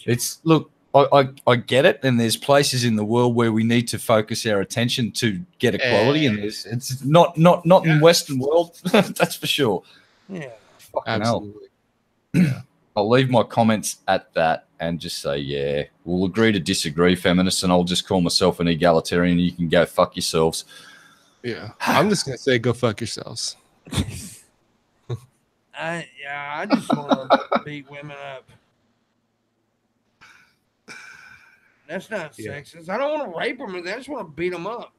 It's look. I get it, and there's places in the world where we need to focus our attention to get equality, and it's not in Western world, that's for sure. Yeah, fucking absolutely. Yeah. I'll leave my comments at that and just say, yeah, we'll agree to disagree, feminists, and I'll just call myself an egalitarian. And you can go fuck yourselves. Yeah, I'm just gonna say, go fuck yourselves. I just want to beat women up. That's not sexist. I don't want to rape them. I just want to beat them up.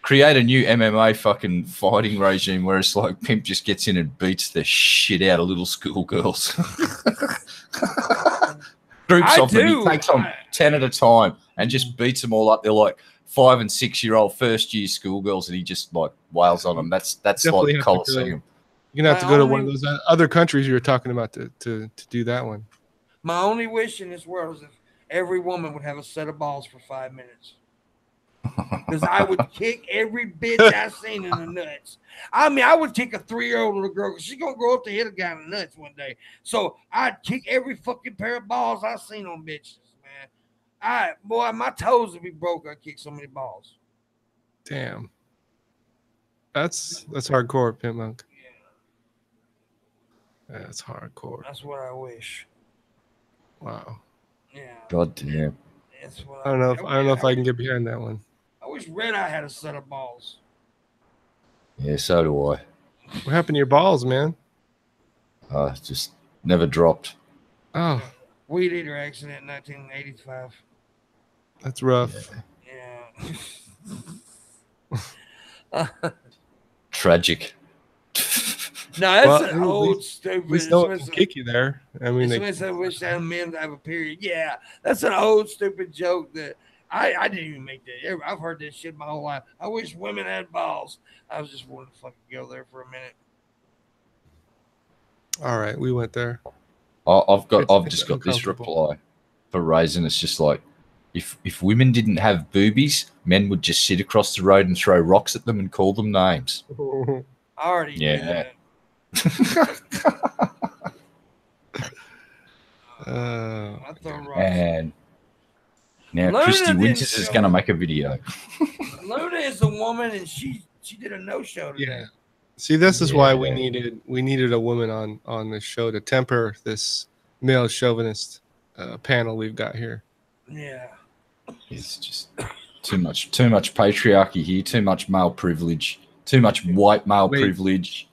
Create a new MMA fucking fighting regime where it's like Pimp just gets in and beats the shit out of little schoolgirls. Groups of them. He takes on 10 at a time and just beats them all up. They're like 5 and 6 year old first year schoolgirls, and he just like wails on them. That's like the Coliseum. You're gonna have to go to one of those other countries you were talking about to do that one. My only wish in this world is if every woman would have a set of balls for 5 minutes. Because I would kick every bitch I've seen in the nuts. I mean, I would kick a 3-year-old little girl because she's going to grow up to hit a guy in the nuts one day. So I'd kick every fucking pair of balls I've seen on bitches, man. Boy, my toes would be broke. I kick so many balls. Damn. That's hardcore, Pimpmunk. That's hardcore. That's what I wish. Wow. Yeah. God damn. That's what I don't know if I can get behind that one. I wish Red Eye had a set of balls. Yeah, so do I. What happened to your balls, man? Just never dropped. Oh. Weed eater accident in 1985. That's rough. Yeah. Tragic. No, that's an old stupid. At least no one can kick you there. I mean, I wish that men have a period. Yeah, that's an old stupid joke that I didn't even make that. I've heard this shit my whole life. I wish women had balls. I was just wanting to fucking go there for a minute. All right, we went there. I've just got this reply for Raisin. It's just like, if women didn't have boobies, men would just sit across the road and throw rocks at them and call them names. I already did that. And now Luna Christy Winters is going to make a video. Luna is a woman, and she did a no-show today. Yeah. See, this is why we needed a woman on the show to temper this male chauvinist panel we've got here. Yeah. It's just too much patriarchy here, too much male privilege, too much white male privilege.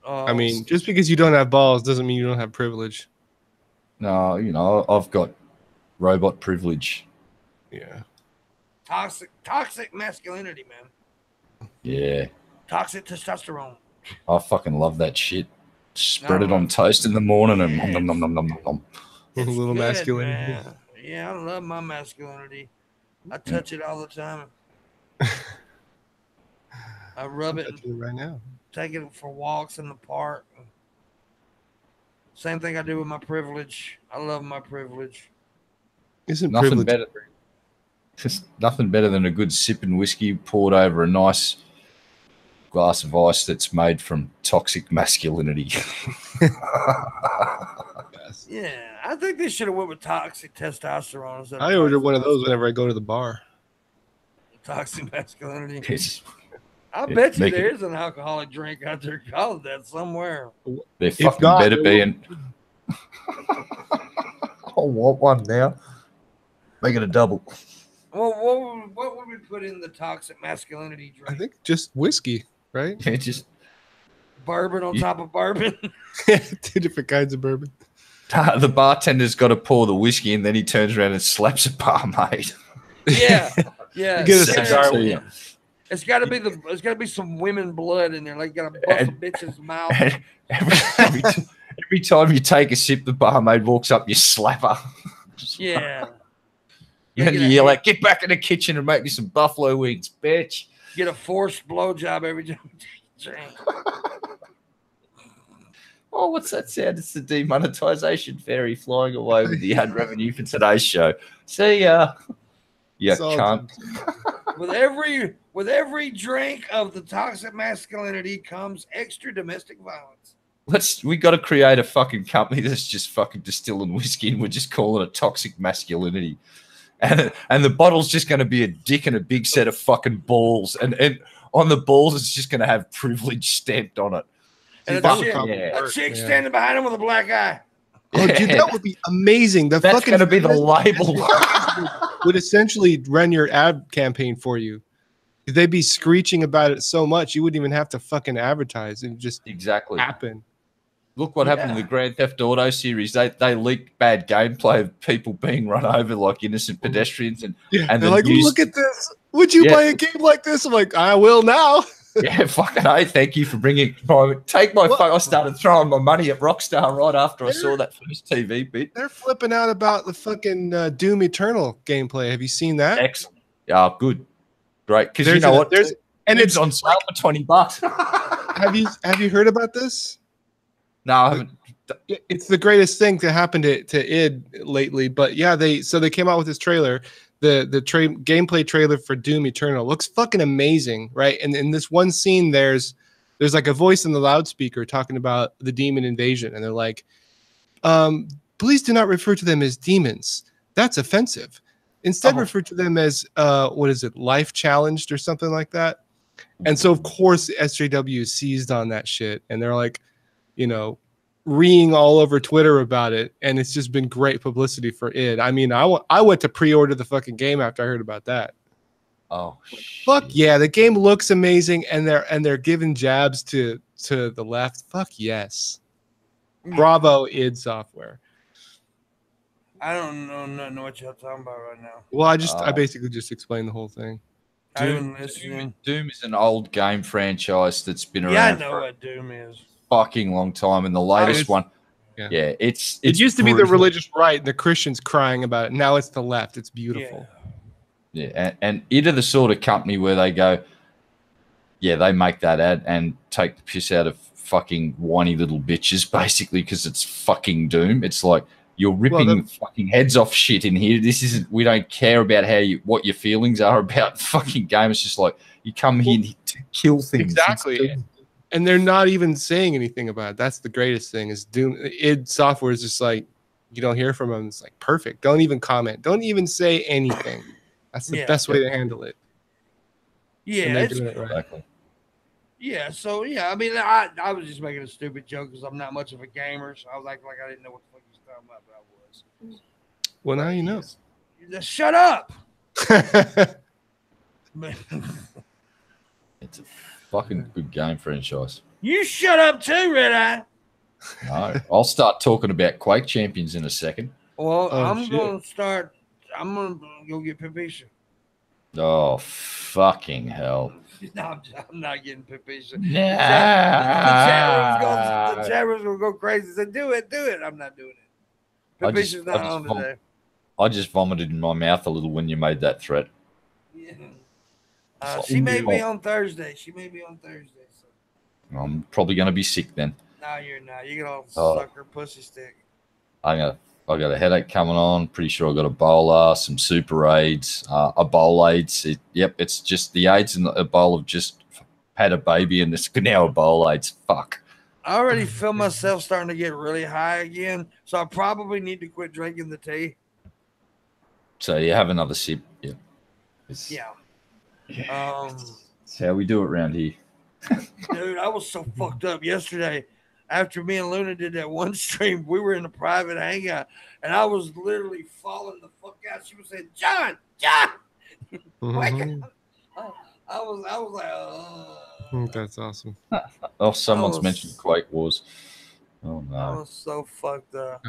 I mean, just because you don't have balls doesn't mean you don't have privilege. No, you know, I've got robot privilege. Yeah. Toxic masculinity, man. Yeah. Toxic testosterone. I fucking love that shit. Spread it on toast in the morning and nom, nom, nom, nom, nom, nom. A little masculinity. Man. Yeah, I love my masculinity. I touch it all the time. I rub it right now. Take it for walks in the park. Same thing I do with my privilege. I love my privilege. Isn't nothing better? Just nothing better than a good sipping whiskey poured over a nice glass of ice that's made from toxic masculinity. Yeah, I think they should have went with toxic testosterone. I order one of those whenever I go to the bar. Toxic masculinity. I bet you there is an alcoholic drink out there called that somewhere. There fucking better be. I want one now. Make it a double. Well, what would we put in the toxic masculinity drink? I think just whiskey, right? Yeah, just bourbon on top of bourbon. 2 different kinds of bourbon. The bartender's got to pour the whiskey, and then he turns around and slaps a barmaid. Yeah, yeah. Get a cigar with him. It's got to be some women blood in there. Like you got to bust a bitch's mouth. Every time you take a sip, the barmaid walks up, you slap her. Yeah. And you yell out, "Get back in the kitchen and make me some buffalo wings, bitch." Get a forced blowjob every time you take a drink. Oh, what's that sound? It's the demonetization fairy flying away with the ad revenue for today's show. See ya. You cunt. With every drink of the toxic masculinity comes extra domestic violence. We got to create a fucking company that's just fucking distilling whiskey, and we're just calling it toxic masculinity. And the bottle's just going to be a dick and a big set of fucking balls, and on the balls it's just going to have privilege stamped on it. And a chick standing behind him with a black eye. Oh, dude, that would be amazing. That's going to be the label. Would essentially run your ad campaign for you. They'd be screeching about it so much you wouldn't even have to fucking advertise. It would just happen. Look what happened in the Grand Theft Auto series. They leaked bad gameplay of people being run over like innocent pedestrians, and they're like, look at this. Would you play a game like this? I'm like, I will now. Yeah, fucking hey, thank you for bringing take my phone. I started throwing my money at Rockstar right after I saw that first TV bit. They're flipping out about the fucking Doom Eternal gameplay. Have you seen that? Excellent. Yeah, good. Great. Because you know what? It's on sale for $20. Have you heard about this? No, I haven't. It's the greatest thing to happen to id lately. But yeah, they came out with this trailer. The gameplay trailer for Doom Eternal looks fucking amazing, right? And in this one scene, there's like a voice in the loudspeaker talking about the demon invasion, and they're like, please do not refer to them as demons. That's offensive. Instead, refer to them as life challenged or something like that. And so, of course, SJW seized on that shit, and they're like, reeing all over Twitter about it, and it's just been great publicity for id. I mean, I went to pre-order the fucking game after I heard about that. Oh, fuck yeah, the game looks amazing, and they're giving jabs to the left. Fuck yes, bravo id Software. I don't know what y'all talking about right now. Well, I basically just explained the whole thing. Doom is an old game franchise that's been around. Yeah, I know what Doom is. Fucking long time, and the latest one, it used to be the religious right and the Christians crying about it. Now it's the left. It's beautiful. And it are the sort of company where they go, they make that ad and take the piss out of fucking whiny little bitches, basically, because it's fucking Doom. It's like, you're ripping fucking heads off shit in here. This isn't. We don't care about what your feelings are about the fucking game. It's just like, you come here to kill things. Exactly. And they're not even saying anything about it. That's the greatest thing is Doom. id Software is just like, you don't hear from them. It's like, perfect. Don't even comment. Don't even say anything. That's the best way to handle it. Yeah, it's doing it right. Exactly. Yeah, so I mean, I was just making a stupid joke because I'm not much of a gamer, so I was like I didn't know what the fuck you was talking about, but I was. Well, now you know. Just shut up. It's a fucking good game franchise. You shut up too, Red Eye. No, I'll start talking about Quake Champions in a second. Well, I'm going to go get Pimpmunk. Oh, fucking hell. No, I'm not getting Pimpmunk. Nah. The chat room's going to go crazy. Say, do it. I'm not doing it. Pimpmunk's not on today. I just vomited in my mouth a little when you made that threat. Yeah. She may be on Thursday. So. I'm probably going to be sick then. No, you're not. You're going to suck her pussy stick. I got a headache coming on. Pretty sure I got Ebola, some super AIDS, a bowl AIDS. It's just the AIDS and the Ebola have just had a baby, and it's now Ebola AIDS. Fuck. I already feel myself starting to get really high again, so I probably need to quit drinking the tea. So you have another sip. Yeah. It's how we do it around here. Dude, I was so fucked up yesterday. After me and Luna did that one stream, we were in a private hangout, and I was literally falling the fuck out. She was saying, John, wake up. I was like, That's awesome. Oh, someone's mentioned Quake Wars. Oh, no. I was so fucked up.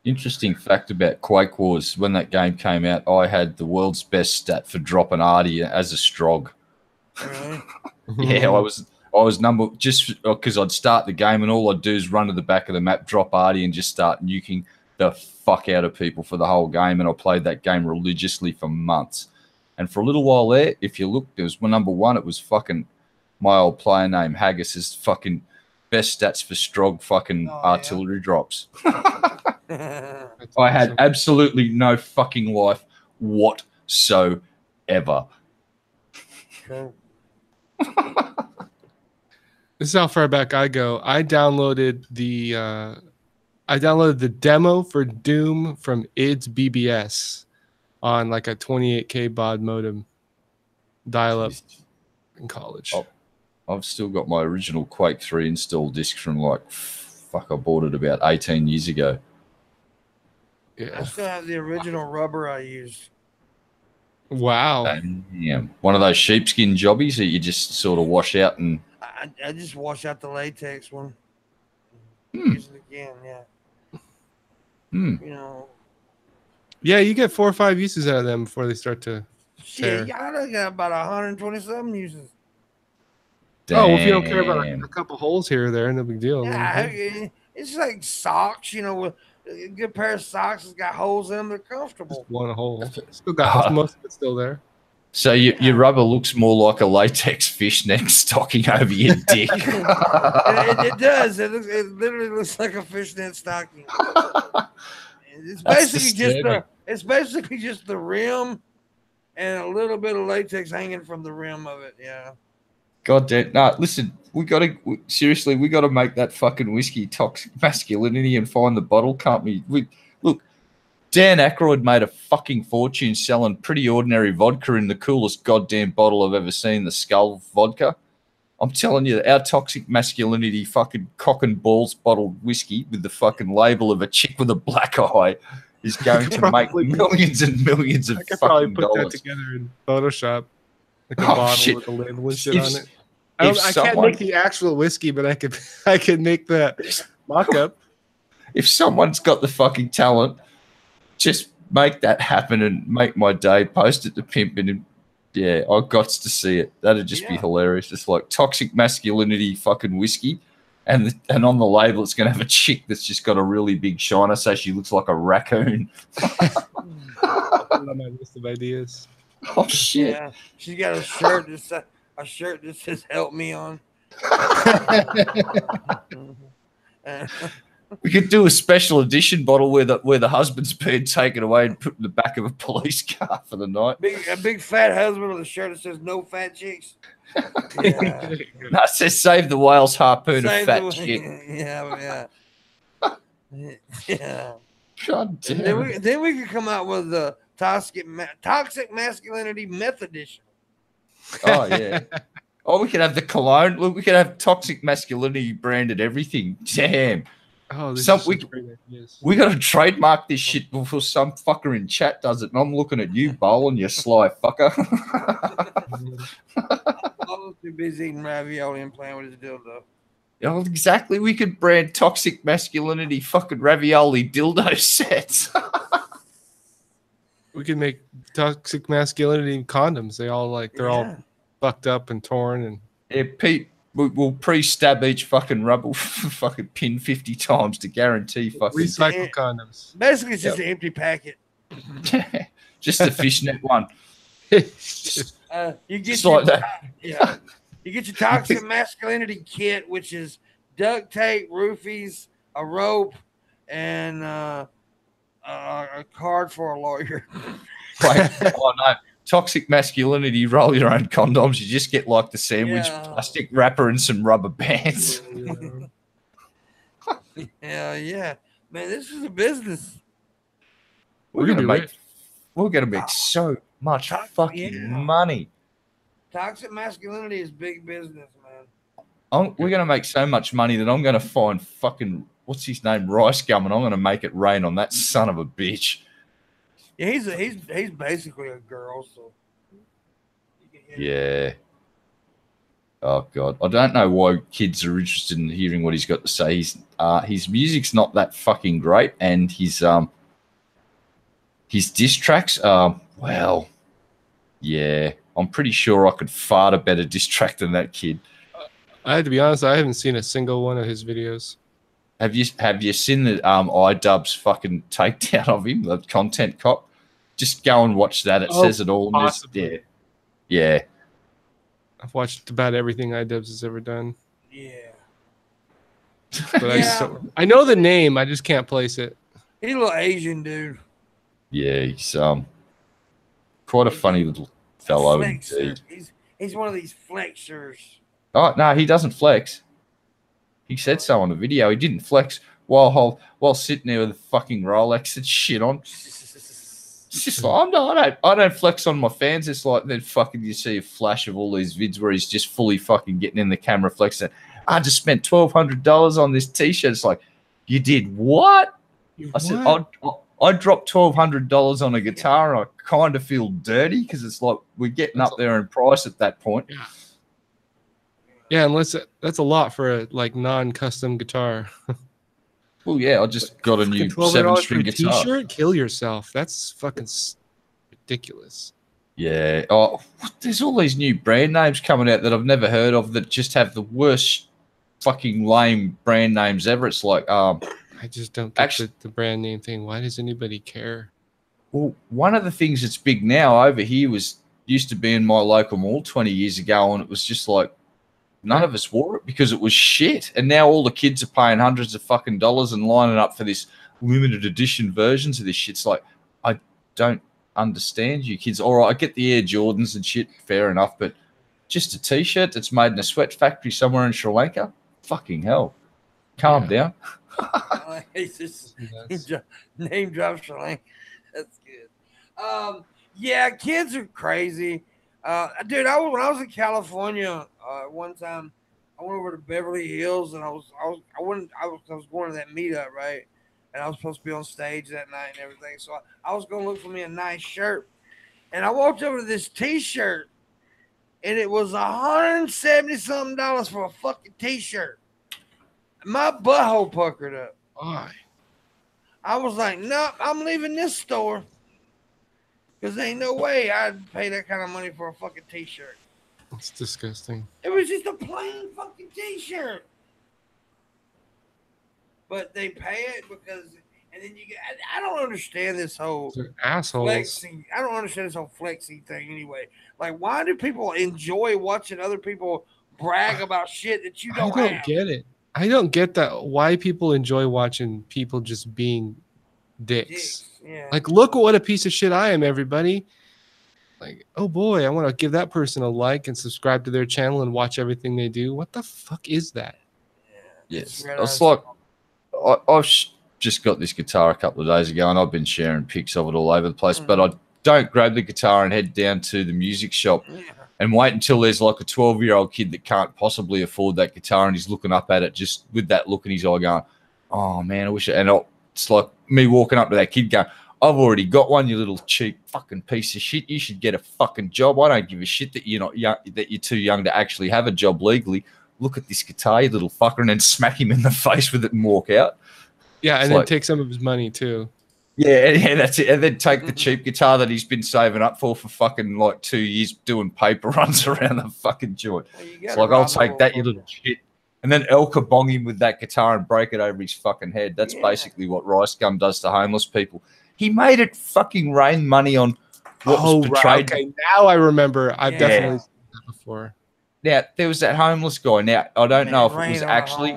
Interesting fact about Quake Wars, when that game came out, I had the world's best stat for dropping Artie as a strog. Really? Yeah, I was number, just because I'd start the game and all I'd do is run to the back of the map, drop Artie, and just start nuking the fuck out of people for the whole game. And I played that game religiously for months. And for a little while there, if you look, there was number one, it was fucking my old player name, Haggis's fucking best stats for strog fucking artillery drops. I had absolutely no fucking life whatsoever. Cool. This is how far back I go. I downloaded the demo for Doom from ID's BBS on like a 28K baud modem dial-up in college. I've still got my original Quake 3 install disc from I bought it about 18 years ago. Yeah. I still have the original rubber I used. Wow. Damn. One of those sheepskin jobbies that you just sort of wash out and... I just wash out the latex one. Use it again, yeah. You know. Yeah, you get 4 or 5 uses out of them before they start to tear. Shit, I got about 127 uses. Damn. Oh, well, if you don't care about a couple holes here or there, no big deal. Yeah, it's like socks, you know, with a good pair of socks has got holes in them. They're comfortable. Just one hole. Still got most of it still there. So your rubber looks more like a latex fishnet stocking over your dick. It does. It literally looks like a fishnet stocking. It's basically just the rim and a little bit of latex hanging from the rim of it. Yeah. God damn. No, listen, we got to make that fucking whiskey Toxic Masculinity and find the bottle company. Look, Dan Aykroyd made a fucking fortune selling Pretty Ordinary vodka in the coolest goddamn bottle I've ever seen, the Skull vodka. I'm telling you, our Toxic Masculinity fucking cock and balls bottled whiskey with the fucking label of a chick with a black eye is going to make millions and millions of fucking dollars. I could probably put that together in Photoshop. Like a bottle with a label and shit on it. I can't make the actual whiskey, but I can make the mock-up. If someone's got the fucking talent, just make that happen and make my day. Post it to Pimp and yeah, I got to see it. That'd just be hilarious. It's like Toxic Masculinity fucking whiskey, and on the label it's gonna have a chick that's just got a really big shiner, so she looks like a raccoon. On my list of ideas. Oh shit! Yeah, she's got a shirt that says "Help me" on. We could do a special edition bottle where the husband's been taken away and put in the back of a police car for the night. A big fat husband with a shirt that says "No fat chicks." Yeah. No, it says "Save the whales, harpoon a fat chick." Yeah. God damn. Then we could come out with the Toxic Masculinity Meth Edition. Oh yeah. Oh, we could have the cologne. Look, we could have Toxic Masculinity branded everything. Damn. Oh, we got to trademark this shit before some fucker in chat does it. And I'm looking at you, bowling, you sly fucker. I was too busy eating ravioli and playing with his dildo. Oh, exactly. We could brand Toxic Masculinity fucking ravioli dildo sets. We could make Toxic Masculinity condoms. They're all fucked up and torn. And yeah, Pete, we'll pre-stab each fucking rubber fucking pin 50 times to guarantee fucking recycle condoms. Basically, it's just an empty packet. Just a fishnet one. You get you get your Toxic Masculinity kit, which is duct tape, roofies, a rope, and a card for a lawyer. Oh no. Toxic Masculinity, roll your own condoms. You just get like the sandwich plastic wrapper and some rubber bands. Yeah. Man, this is a business. We're gonna make so much fucking money. Toxic Masculinity is big business, man. We're gonna make so much money that I'm gonna find fucking what's his name, Rice Gum, and I'm gonna make it rain on that son of a bitch. Yeah, he's basically a girl, so. Yeah. Oh God, I don't know why kids are interested in hearing what he's got to say. His music's not that fucking great, and his diss tracks, well, yeah, I'm pretty sure I could fart a better diss track than that kid. I had to be honest, I haven't seen a single one of his videos. Have you seen the iDubbbz fucking takedown of him, the content cop? Just go and watch that. It says it all. Possibly. Yeah. I've watched about everything iDubbbz has ever done. Yeah. But I know the name, I just can't place it. He's a little Asian dude. Yeah, he's quite a funny little fellow indeed. He's one of these flexers. Oh no, he doesn't flex. He said so on the video. He didn't flex while sitting there with a fucking Rolex and shit on. It's just like I don't flex on my fans. It's like then fucking you see a flash of all these vids where he's just fully fucking getting in the camera flexing. I just spent $1,200 on this t-shirt. It's like, you did what? I said I dropped $1,200 on a guitar and I kind of feel dirty because it's like we're getting up there in price at that point. Yeah, unless that's a lot for a non-custom guitar. Well, yeah, I just got a new 7-string guitar. T-shirt, kill yourself. That's fucking ridiculous. Yeah. Oh, there's all these new brand names coming out that I've never heard of that just have the worst fucking lame brand names ever. It's like I just don't get the brand name thing. Why does anybody care? Well, one of the things that's big now over here used to be in my local mall 20 years ago, and it was just like none of us wore it because it was shit. And now all the kids are paying hundreds of fucking dollars and lining up for this limited edition versions of this shit. It's like, I don't understand you kids. All right, I get the Air Jordans and shit, fair enough, but just a t-shirt that's made in a sweat factory somewhere in Sri Lanka? Fucking hell. Calm down. He's just name drop Sri Lanka. That's good. Yeah, kids are crazy. Dude, when I was in California one time, I went over to Beverly Hills and I was going to that meetup, right? And I was supposed to be on stage that night and everything. So I was going to look for me a nice shirt. And I walked over to this t-shirt and it was $170-something for a fucking t-shirt. My butthole puckered up. Why? I was like, no, I'm leaving this store. Because there ain't no way I'd pay that kind of money for a fucking t-shirt. It's disgusting. It was just a plain fucking t-shirt. But they pay it because, and then you get, I don't understand this whole assholes. Flexing. I don't understand this whole flexing thing anyway. Like, why do people enjoy watching other people brag about shit that you don't have? I don't get it. I don't get that. Why people enjoy watching people just being dicks. Yeah. Like, look what a piece of shit I am, everybody. Like, oh boy, I want to give that person a like and subscribe to their channel and watch everything they do. What the fuck is that? Yes. It's like, I've just got this guitar a couple of days ago and I've been sharing pics of it all over the place, but I don't grab the guitar and head down to the music shop and wait until there's like a 12-year-old kid that can't possibly afford that guitar and he's looking up at it just with that look in his eye going, oh man, I wish it. And it's like me walking up to that kid going, I've already got one, you little cheap fucking piece of shit. You should get a fucking job. I don't give a shit that you're not young, that you're too young to actually have a job legally. Look at this guitar, you little fucker, and then smack him in the face with it and walk out. Yeah, and then take some of his money too. Yeah, that's it. And then take the cheap guitar that he's been saving up for fucking like 2 years doing paper runs around the fucking joint. Well, it's like, I'll take that, you little shit. And then El Kabong him with that guitar and break it over his fucking head. That's basically what Rice Gum does to homeless people. He made it fucking rain money on what was portrayed. Okay, now I remember. I've definitely seen that before. Now, there was that homeless guy. Now, I don't know if it was actually...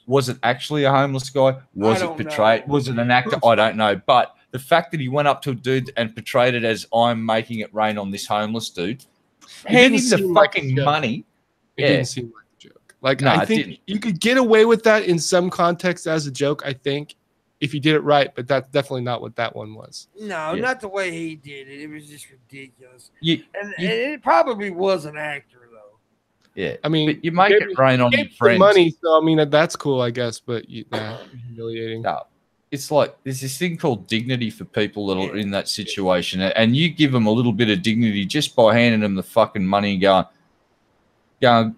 Was it actually a homeless guy? Was it portrayed? Was it an actor? I don't know. But the fact that he went up to a dude and portrayed it as, I'm making it rain on this homeless dude, hand him the fucking money. It didn't seem like a joke. Like, no, I think you could get away with that in some context as a joke, I think, if you did it right, but that's definitely not what that one was. No, not the way he did it. It was just ridiculous. And it probably was an actor, though. Yeah, I mean, but you make it rain on your friends. Money, so I mean that's cool, I guess, but humiliating. No, it's like there's this thing called dignity for people that are in that situation, and you give them a little bit of dignity just by handing them the fucking money and going, going,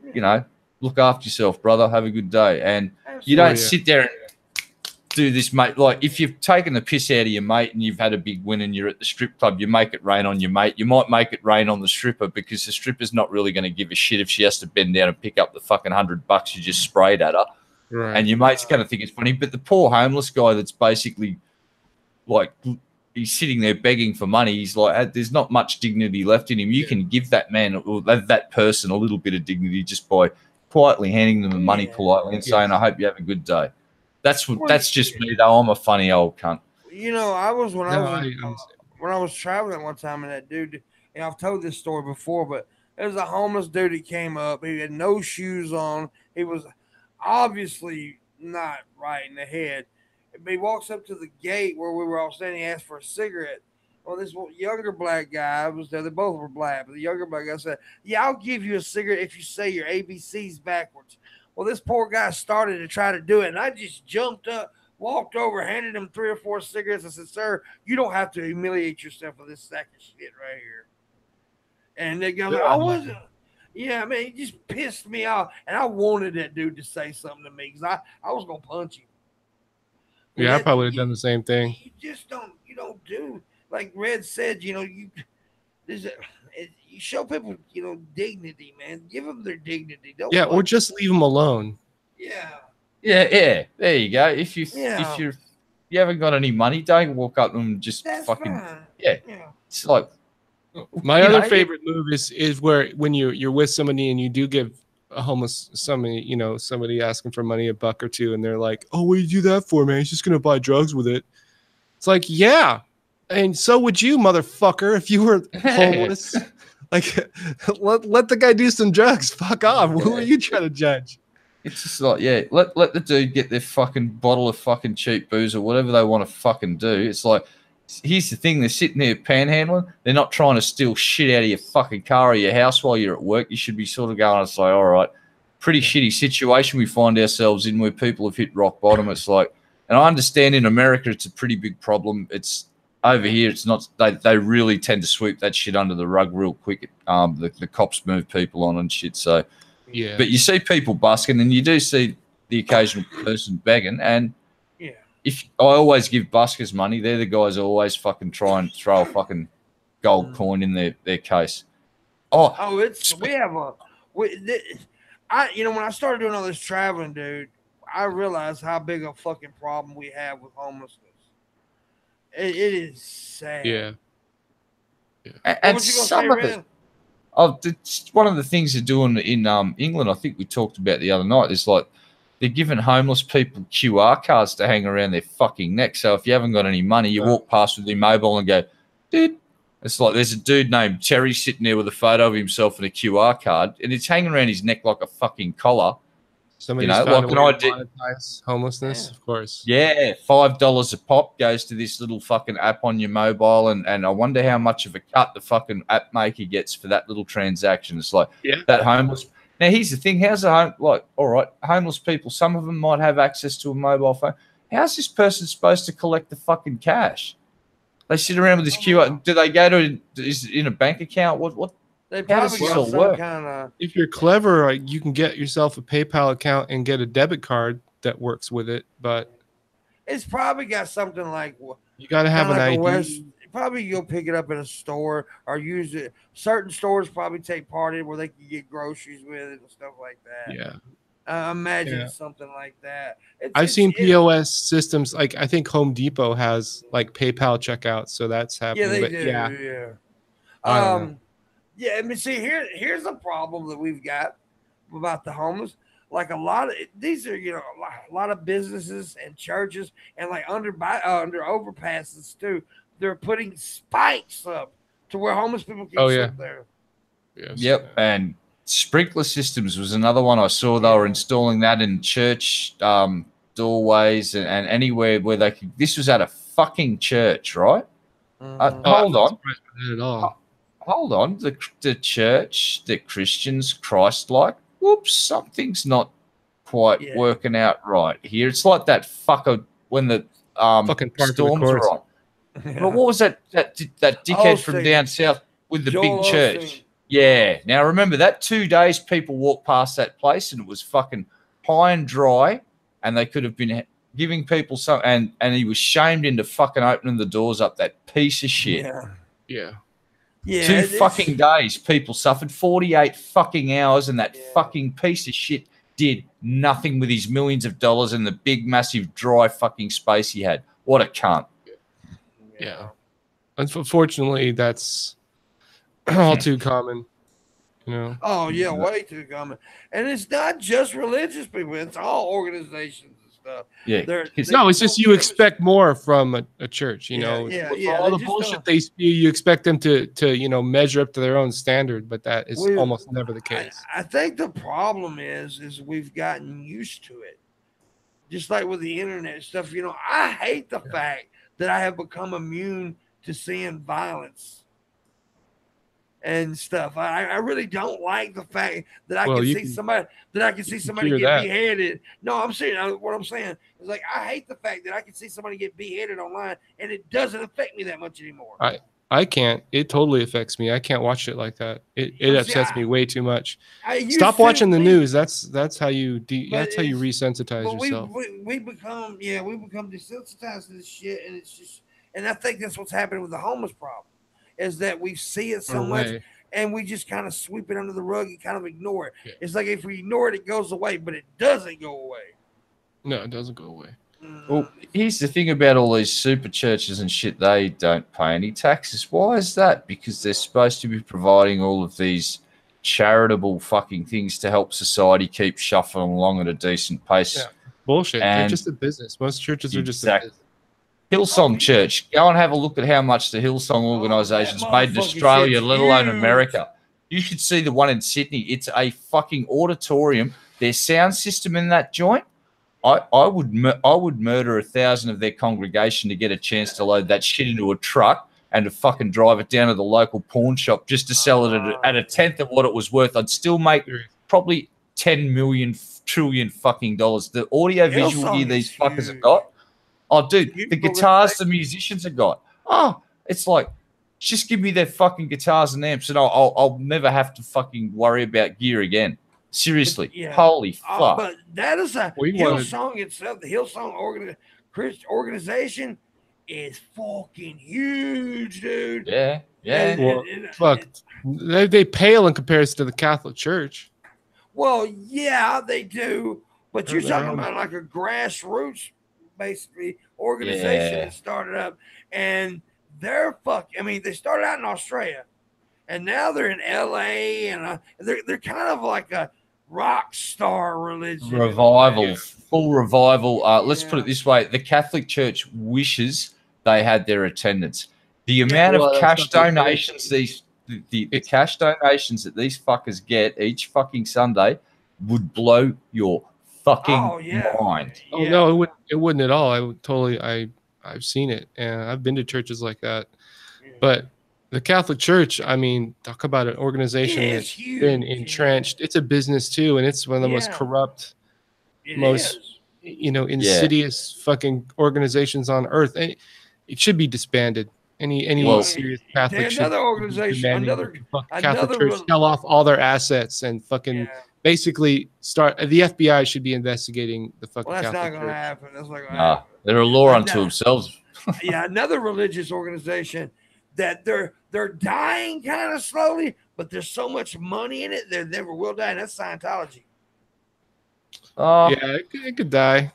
look after yourself, brother. Have a good day. And you don't sit there and do this, mate. Like, if you've taken the piss out of your mate and you've had a big win and you're at the strip club, you make it rain on your mate. You might make it rain on the stripper because the stripper's not really going to give a shit if she has to bend down and pick up the fucking $100 you just sprayed at her. Right. And your mate's going to think it's funny. But the poor homeless guy that's basically like, he's sitting there begging for money. He's like, there's not much dignity left in him. You can give that man or that person a little bit of dignity just by quietly handing them the money politely and saying, I hope you have a good day. That's just me, though. I'm a funny old cunt. I was when I was traveling one time, and that dude, I've told this story before, but there was a homeless dude that came up. He had no shoes on. He was obviously not right in the head. But he walks up to the gate where we were all standing. He asked for a cigarette. Well, this younger black guy was there. They both were black, but the younger black guy said, "Yeah, I'll give you a cigarette if you say your ABCs backwards." Well, this poor guy started to try to do it, and I just jumped up, walked over, handed him 3 or 4 cigarettes. I said, "Sir, you don't have to humiliate yourself with this sack of shit right here." And they go, "I wasn't." Yeah, man, he just pissed me off, and I wanted that dude to say something to me because I was gonna punch him. Yeah, I probably would have done the same thing. You just don't do like Red said. You show people dignity, man. Give them their dignity. Or just leave them alone. Yeah. There you go. If you haven't got any money, don't walk up to them and just fucking yeah. It's like my other favorite move is where when you're with somebody and you do give a homeless somebody asking for money, $1 or $2, and they're like, "Oh, what do you do that for, man? He's just gonna buy drugs with it." It's like, yeah, and so would you, motherfucker, if you were homeless. Like, let the guy do some drugs. Fuck off. Who are you trying to judge? It's just like, let the dude get their fucking bottle of fucking cheap booze or whatever they want to fucking do. It's like, here's the thing, they're sitting there panhandling. They're not trying to steal shit out of your fucking car or your house while you're at work. You should be sort of going and say, all right, pretty shitty situation we find ourselves in where people have hit rock bottom. It's like, and I understand in America it's a pretty big problem. It's over here, it's not. They really tend to sweep that shit under the rug real quick. The cops move people on and shit. So, yeah. But you see people busking, and you do see the occasional person begging. And if I always give buskers money, they're the guys who always fucking try and throw a fucking gold coin in their case. When I started doing all this traveling, dude, I realized how big a fucking problem we have with homelessness. It is sad. Yeah. And some of it. It's one of the things they're doing in England, I think we talked about the other night, is like they're giving homeless people QR cards to hang around their fucking neck. So if you haven't got any money, you walk past with your mobile and go, dude. It's like there's a dude named Terry sitting there with a photo of himself and a QR card, and it's hanging around his neck like a fucking collar. Somebody's found a way to monetize homelessness, of course. Yeah, $5 a pop goes to this little fucking app on your mobile, and I wonder how much of a cut the fucking app maker gets for that little transaction. It's like that homeless. Now, here's the thing. How's all right, homeless people, some of them might have access to a mobile phone. How's this person supposed to collect the fucking cash? They sit around with this QR. Do they go to, is it in a bank account? What? They probably got some kind of. If you're clever, you can get yourself a PayPal account and get a debit card that works with it. But it's probably got something like you got to have an ID. Probably you'll pick it up in a store or use it. Certain stores probably take part in it where they can get groceries with it and stuff like that. Yeah. Imagine something like that. I've seen POS systems. Like I think Home Depot has like PayPal checkout, so that's happening. Yeah, they do. Yeah. Yeah, I mean, see, here's the problem that we've got about the homeless. Like a lot of these are, a lot of businesses and churches, and like under overpasses too. They're putting spikes up to where homeless people can sit there. Yes. Yep, and sprinkler systems was another one I saw. They were installing that in church doorways and anywhere where they could. This was at a fucking church, right? Hold on. At all. Hold on, the church, the Christians, Christ-like. Whoops, something's not quite working out right here. It's like that fucker when the fucking storms are on. But what was that dickhead from down south with the big church? Yeah. Now remember that 2 days people walked past that place and it was fucking high and dry, and they could have been giving people some, and he was shamed into fucking opening the doors up. That piece of shit. Yeah. 2 fucking days people suffered, 48 fucking hours, and that fucking piece of shit did nothing with his millions of dollars and the big, massive, dry fucking space he had. What a cunt. Yeah. Unfortunately, that's all too common. You know? Oh yeah, way too common. And it's not just religious people; it's all organizations and stuff. Yeah, it's just you expect more from a church. You know, for all the bullshit they spew, you expect them to measure up to their own standard, but that is almost never the case. I think the problem is we've gotten used to it. Just like with the internet stuff, I hate the fact that I have become immune to seeing violence and stuff. I really don't like the fact that I can see somebody get beheaded. No, I'm saying what I'm saying is like I hate the fact that I can see somebody get beheaded online and it doesn't affect me that much anymore. I can't. It totally affects me. I can't watch it like that. It upsets me way too much. Stop watching the news. That's how you resensitize yourself. We become desensitized to this shit, and it's just, and I think that's what's happening with the homeless problem. Is that we see it so much and we just kind of sweep it under the rug and kind of ignore it. Yeah. It's like if we ignore it, it goes away, but it doesn't go away. No, it doesn't go away. Well, here's the thing about all these super churches and shit. They don't pay any taxes. Why is that? Because they're supposed to be providing all of these charitable fucking things to help society keep shuffling along at a decent pace. Yeah. Bullshit. They're just a business. Most churches are just a business. Hillsong Church. Go and have a look at how much the Hillsong organization's made in Australia, let alone America. You should see the one in Sydney. It's a fucking auditorium. Their sound system in that joint, I would murder 1,000 of their congregation to get a chance to load that shit into a truck and to fucking drive it down to the local pawn shop just to sell it at a tenth of what it was worth. I'd still make probably 10 million trillion fucking dollars. The audio visual gear these fuckers have got. Oh, dude, the guitars the musicians have got. Oh, it's like, just give me their fucking guitars and amps and I'll never have to fucking worry about gear again. Seriously. Holy fuck. But that is Hillsong itself. The Hillsong organization is fucking huge, dude. Yeah. Fuck. They pale in comparison to the Catholic Church. Well, yeah, they do. But you're talking about like a grassroots basically organization that started up, and they started out in Australia and now they're in LA, and they're kind of like a rock star religion. Full revival. Let's put it this way. The Catholic Church wishes they had their attendance. The amount of cash donations the cash donations that these fuckers get each fucking Sunday would blow your fucking mind. Oh no, it wouldn't at all. I've seen it, and I've been to churches like that. But the Catholic Church, I mean, talk about an organization that's been entrenched. It's a business too, and it's one of the most corrupt, insidious fucking organizations on earth. And it should be disbanded. Any serious Catholic Church, another Catholic Church sell off all their assets and fucking basically start. The FBI should be investigating the fucking Catholic Church. That's not going to happen. That's not going to happen. They're a law unto themselves. Another religious organization that they're dying kind of slowly, but there's so much money in it they never will die. And that's Scientology. It could die.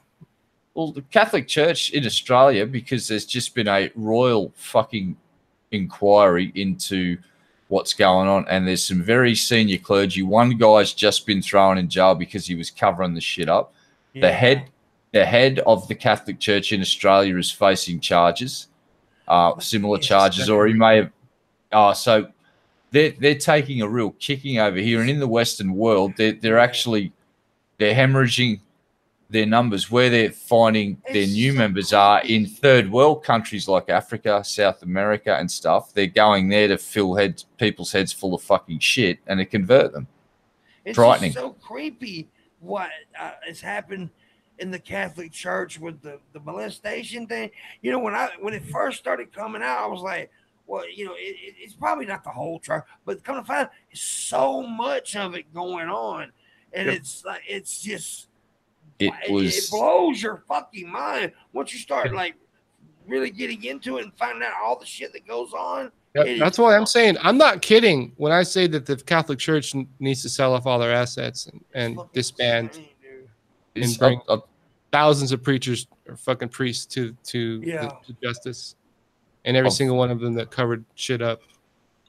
Well, the Catholic Church in Australia, because there's just been a royal fucking inquiry into what's going on, and there's some very senior clergy. One guy's just been thrown in jail because he was covering the shit up. Yeah. The head of the Catholic Church in Australia is facing charges, similar charges, or he may have. So they're taking a real kicking over here, and in the Western world, they're hemorrhaging their numbers. Where they're finding their new members are in third world countries like Africa, South America, and stuff. They're going there to fill people's heads full of fucking shit and to convert them. It's frightening. So creepy what has happened in the Catholic Church with the molestation thing. When it first started coming out, I was like, well, it's probably not the whole truck, but come to find out, there's so much of it going on, and it's like it's just it blows your fucking mind once you start like really getting into it and finding out all the shit that goes on. That's why I'm saying I'm not kidding when I say that the Catholic Church needs to sell off all their assets and disband and bring thousands of preachers or fucking priests to justice, and every single one of them that covered shit up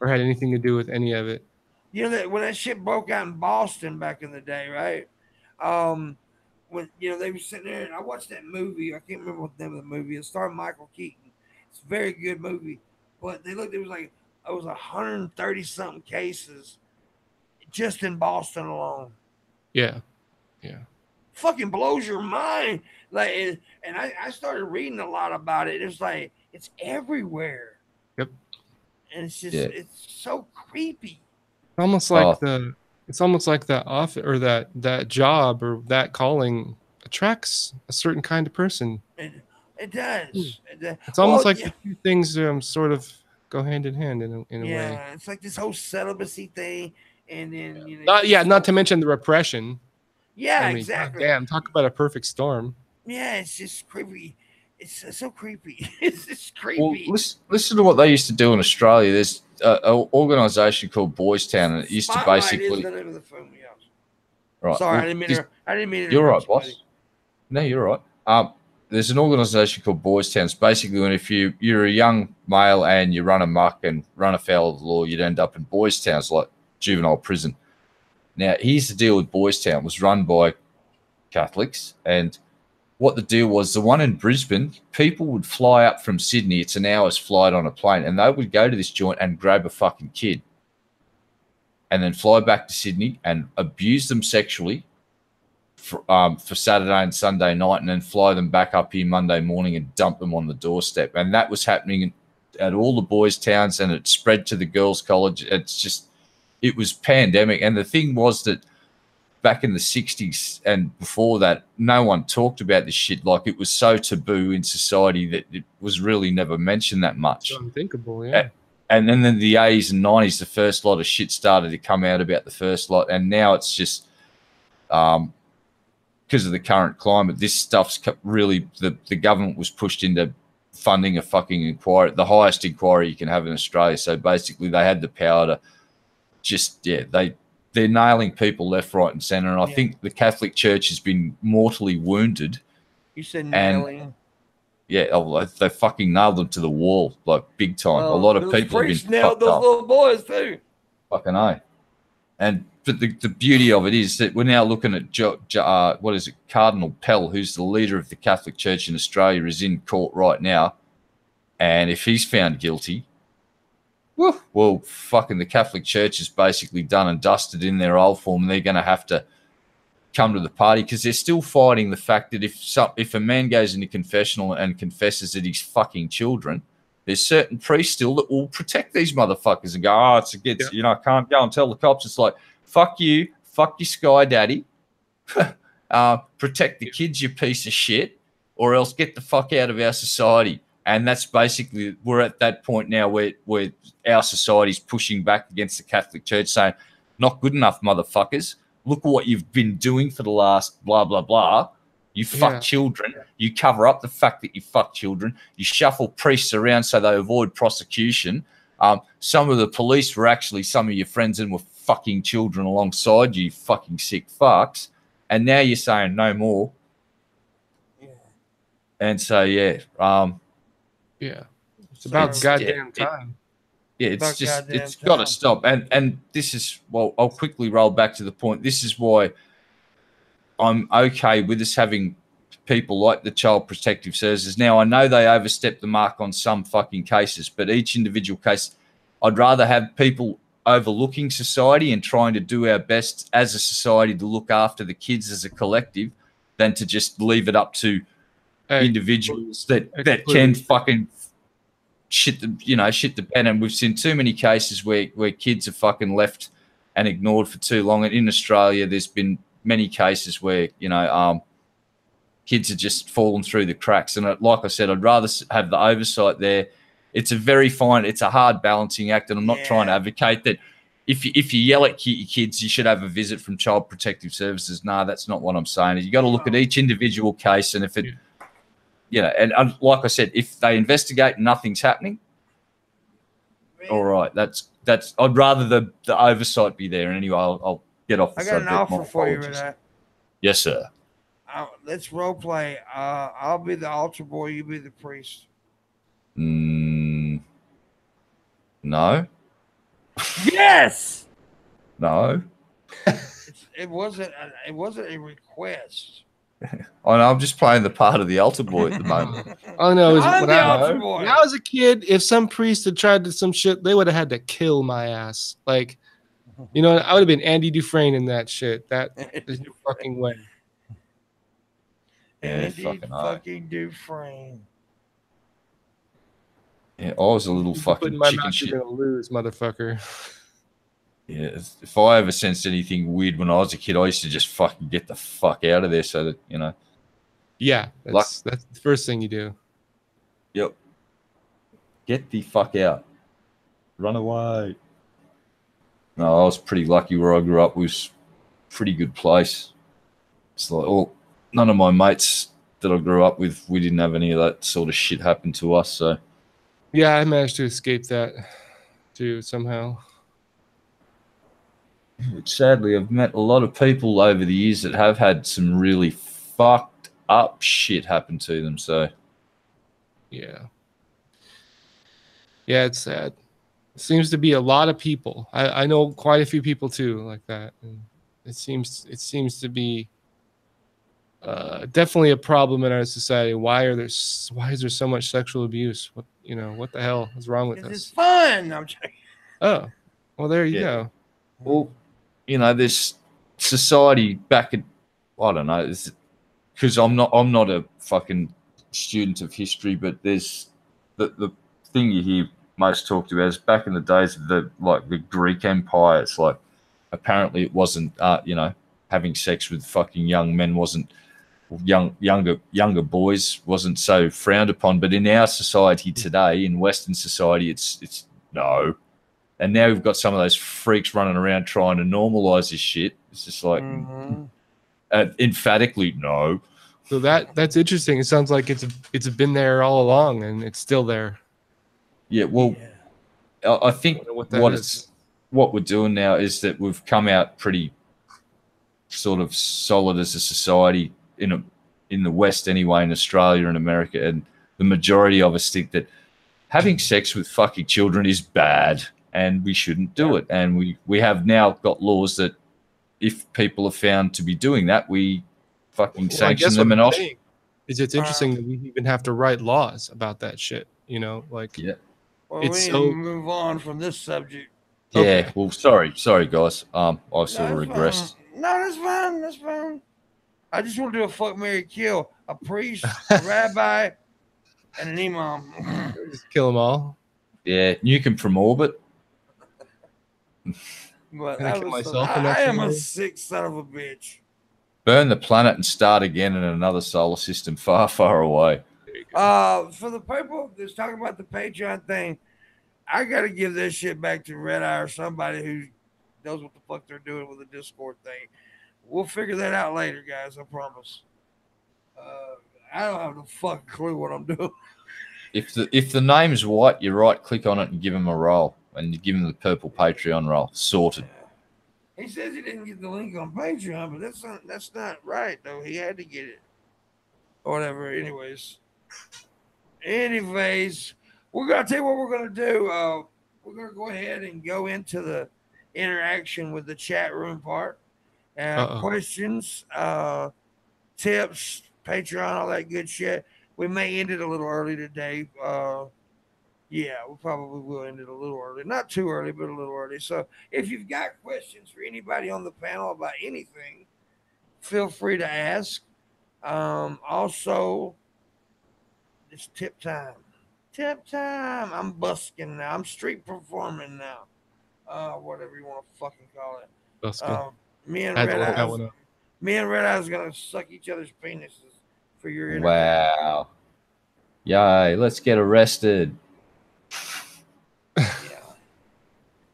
or had anything to do with any of it. That when that shit broke out in Boston back in the day, right? When they were sitting there, and I watched that movie. I can't remember what the name of the movie. It starred Michael Keaton. It's a very good movie. But they looked. It was 130 something cases just in Boston alone. Yeah. Fucking blows your mind. Like, and I started reading a lot about it. It's like it's everywhere. Yep. And it's just it's so creepy. Almost like it's almost like that office or that job or that calling attracts a certain kind of person. It does. It's almost like the two things sort of go hand in hand in a way. Yeah, it's like this whole celibacy thing, and then not to mention the repression. Yeah, exactly. Damn, talk about a perfect storm. Yeah, it's just creepy. It's so creepy. It's just creepy. Well, listen to what they used to do in Australia. There's an organisation called Boys Town, and it used to basically. Right. Sorry, I didn't mean. You're right, boss. No, you're right. There's an organisation called Boys Town. It's basically when if you're a young male and you run amok and run afoul of the law, you'd end up in Boys Towns like juvenile prison. Now, here's the deal with Boys Town. It was run by Catholics, and what the deal was, the one in Brisbane, people would fly up from Sydney. It's an hour's flight on a plane, and they would go to this joint and grab a fucking kid and then fly back to Sydney and abuse them sexually for Saturday and Sunday night, and then fly them back up here Monday morning and dump them on the doorstep. And that was happening at all the boys' towns, and it spread to the girls' college. It was pandemic. And the thing was that back in the 60s and before that, no one talked about this shit. Like, it was so taboo in society that it was really never mentioned that much. Unthinkable, yeah. And then in the 80s and 90s, the first lot of shit started to come out about the first lot. And now it's just because of the current climate, this stuff's really, the government was pushed into funding a fucking inquiry, the highest inquiry you can have in Australia. So basically they had the power to just, they're nailing people left, right and centre. And I think the Catholic Church has been mortally wounded. You said nailing? They fucking nailed them to the wall, like big time. A lot of people have been nailed those little boys too. Fucking A. But the beauty of it is that we're now looking at Cardinal Pell, who's the leader of the Catholic Church in Australia, is in court right now. And if he's found guilty, well, fucking the Catholic Church is basically done and dusted in their old form, and they're going to have to come to the party because they're still fighting the fact that if a man goes into confessional and confesses that he's fucking children, there's certain priests still that will protect these motherfuckers and go, it's against, I can't go and tell the cops. It's like, fuck you, fuck your sky daddy, protect the kids, you piece of shit, or else get the fuck out of our society. And that's basically, we're at that point now where our society's pushing back against the Catholic Church, saying, not good enough, motherfuckers. Look at what you've been doing for the last blah, blah, blah. You fuck children. You cover up the fact that you fuck children. You shuffle priests around so they avoid prosecution. Some of the police were actually some of your friends and were fucking children alongside you fucking sick fucks. And now you're saying no more. Yeah. And so, it's about goddamn time. It's got to stop. And this is, I'll quickly roll back to the point. This is why I'm okay with us having people like the Child Protective Services. Now, I know they overstep the mark on some fucking cases, but each individual case, I'd rather have people overlooking society and trying to do our best as a society to look after the kids as a collective than to just leave it up to individuals that can fucking shit the bed. And we've seen too many cases where kids are fucking left and ignored for too long. And in Australia, there's been many cases where, kids are just falling through the cracks. And like I said, I'd rather have the oversight there it's a very fine, it's a hard balancing act, and I'm not trying to advocate that if you yell at your kids, you should have a visit from Child Protective Services. No, that's not what I'm saying. You got to look at each individual case, and if it, you know, and like I said, if they investigate and nothing's happening, all right, that's. I'd rather the oversight be there. And anyway, I'll get off the subject. I got an offer for you, Renee. Yes, sir. Let's role play. I'll be the altar boy. You be the priest. No. Yes. No. It wasn't a request. I know, I'm just playing the part of the altar boy at the moment. Oh no! When I was a kid, if some priest had tried to some shit, they would have had to kill my ass. Like, you know, I would have been Andy Dufresne in that shit. That there's no fucking way. Andy fucking Dufresne. Yeah, I was a little fucking chicken shit. You're gonna lose, motherfucker. Yeah, if I ever sensed anything weird when I was a kid, I used to just fucking get the fuck out of there so that, you know. Yeah, that's the first thing you do. Yep. Get the fuck out. Run away. No, I was pretty lucky where I grew up. It was a pretty good place. It's like, none of my mates that I grew up with, we didn't have any of that sort of shit happen to us, so. Yeah, I managed to escape that too somehow. Sadly, I've met a lot of people over the years that have had some really fucked up shit happen to them. So, yeah, it's sad. It seems to be a lot of people. I know quite a few people too like that, and it seems to be definitely a problem in our society. Why is there so much sexual abuse? What the hell is wrong with us? It's fun. I'm joking. Oh, well, there you go. Well, you know, this society back at, I don't know, because I'm not a fucking student of history, but there's the thing you hear most talked about is back in the days of the Greek Empire. It's like apparently it wasn't having sex with fucking young men wasn't younger boys wasn't so frowned upon, but in our society today, in Western society, it's no. And now we've got some of those freaks running around trying to normalize this shit. It's just like emphatically no. So that's interesting. It sounds like it's been there all along, and it's still there. Yeah. Well, I think what we're doing now is that we've come out pretty sort of solid as a society in the West anyway, in Australia and America, and the majority of us think that having sex with fucking children is bad. And we shouldn't do it. And we have now got laws that if people are found to be doing that, we fucking sanction them. And it's interesting that we even have to write laws about that shit. You know, like Well, we need to move on from this subject. Yeah. Okay. Well, sorry, guys. I sort of regressed. No, that's fine. That's fine. I just want to do a fuck, marry, kill. A priest, a rabbi, and an imam. Just kill them all. Yeah, nuke them from orbit. But I am a sick son of a bitch. Burn the planet and start again in another solar system far, far away. For the people that's talking about the Patreon thing, I got to give this shit back to Red Eye or somebody who knows what the fuck they're doing with the Discord thing. We'll figure that out later, guys. I promise. I don't have no fucking clue what I'm doing. If the name's white, you right click on it and give him a roll. And you give him the purple Patreon roll. Sorted. He says he didn't get the link on Patreon, but that's not right though. He had to get it. Or whatever. Anyways, we're gonna tell you what we're gonna do. We're gonna go ahead and go into the interaction with the chat room part. Questions, tips, Patreon, all that good shit. We may end it a little early today. Yeah, we probably will end it a little early. Not too early, but a little early. So if you've got questions for anybody on the panel about anything, feel free to ask. Also, it's tip time. Tip time. I'm busking now. I'm street performing now. Whatever you want to fucking call it. Busking. Me and Red Eye's going to suck each other's penises for your interview. Wow. Yay, let's get arrested. Yeah.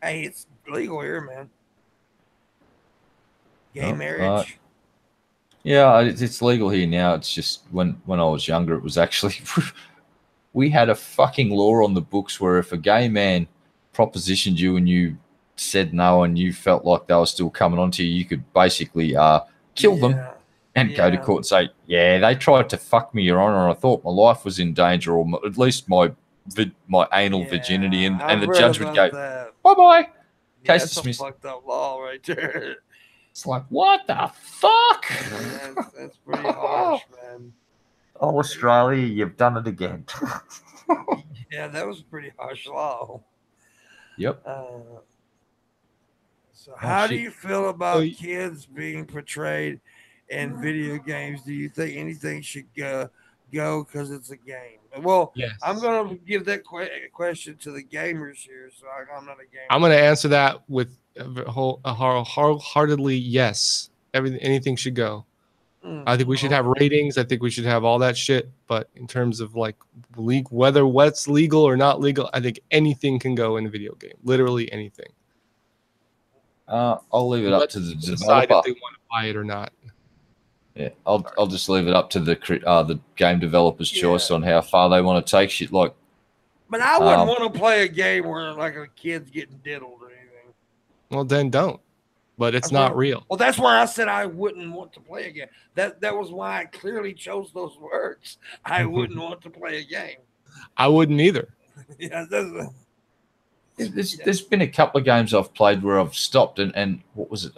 Hey, it's legal here, man. Gay marriage. Yeah, it's legal here now. It's just when I was younger, it was actually we had a fucking law on the books where if a gay man propositioned you and you said no and you felt like they were still coming on to you, you could basically kill them and go to court and say, yeah, they tried to fuck me, Your Honor. I thought my life was in danger, or at least my anal virginity, and the judge would go, bye-bye. Case dismissed. That's a fucked up law right there. It's like, what the fuck? That's pretty harsh, man. Oh, Australia, you've done it again. Yeah, that was a pretty harsh law. Yep. So how do you feel about kids being portrayed in video games? Do you think anything should go because it's a game? Well, yes. I'm going to give that question to the gamers here. So I'm not a gamer. I'm going to answer that with wholeheartedly yes. Anything should go. I think we should have ratings. I think we should have all that shit. But in terms of like whether what's legal or not legal, I think anything can go in a video game. Literally anything. I'll leave it up to the developer if they want to buy it or not. Yeah, I'll just leave it up to the game developer's choice on how far they want to take shit. Like, but I wouldn't want to play a game where like a kid's getting diddled or anything. Well, then don't. But it's not real. Well, that's why I said I wouldn't want to play a game. That was why I clearly chose those words. I wouldn't want to play a game. I wouldn't either. Yeah, there's been a couple of games I've played where I've stopped and what was it?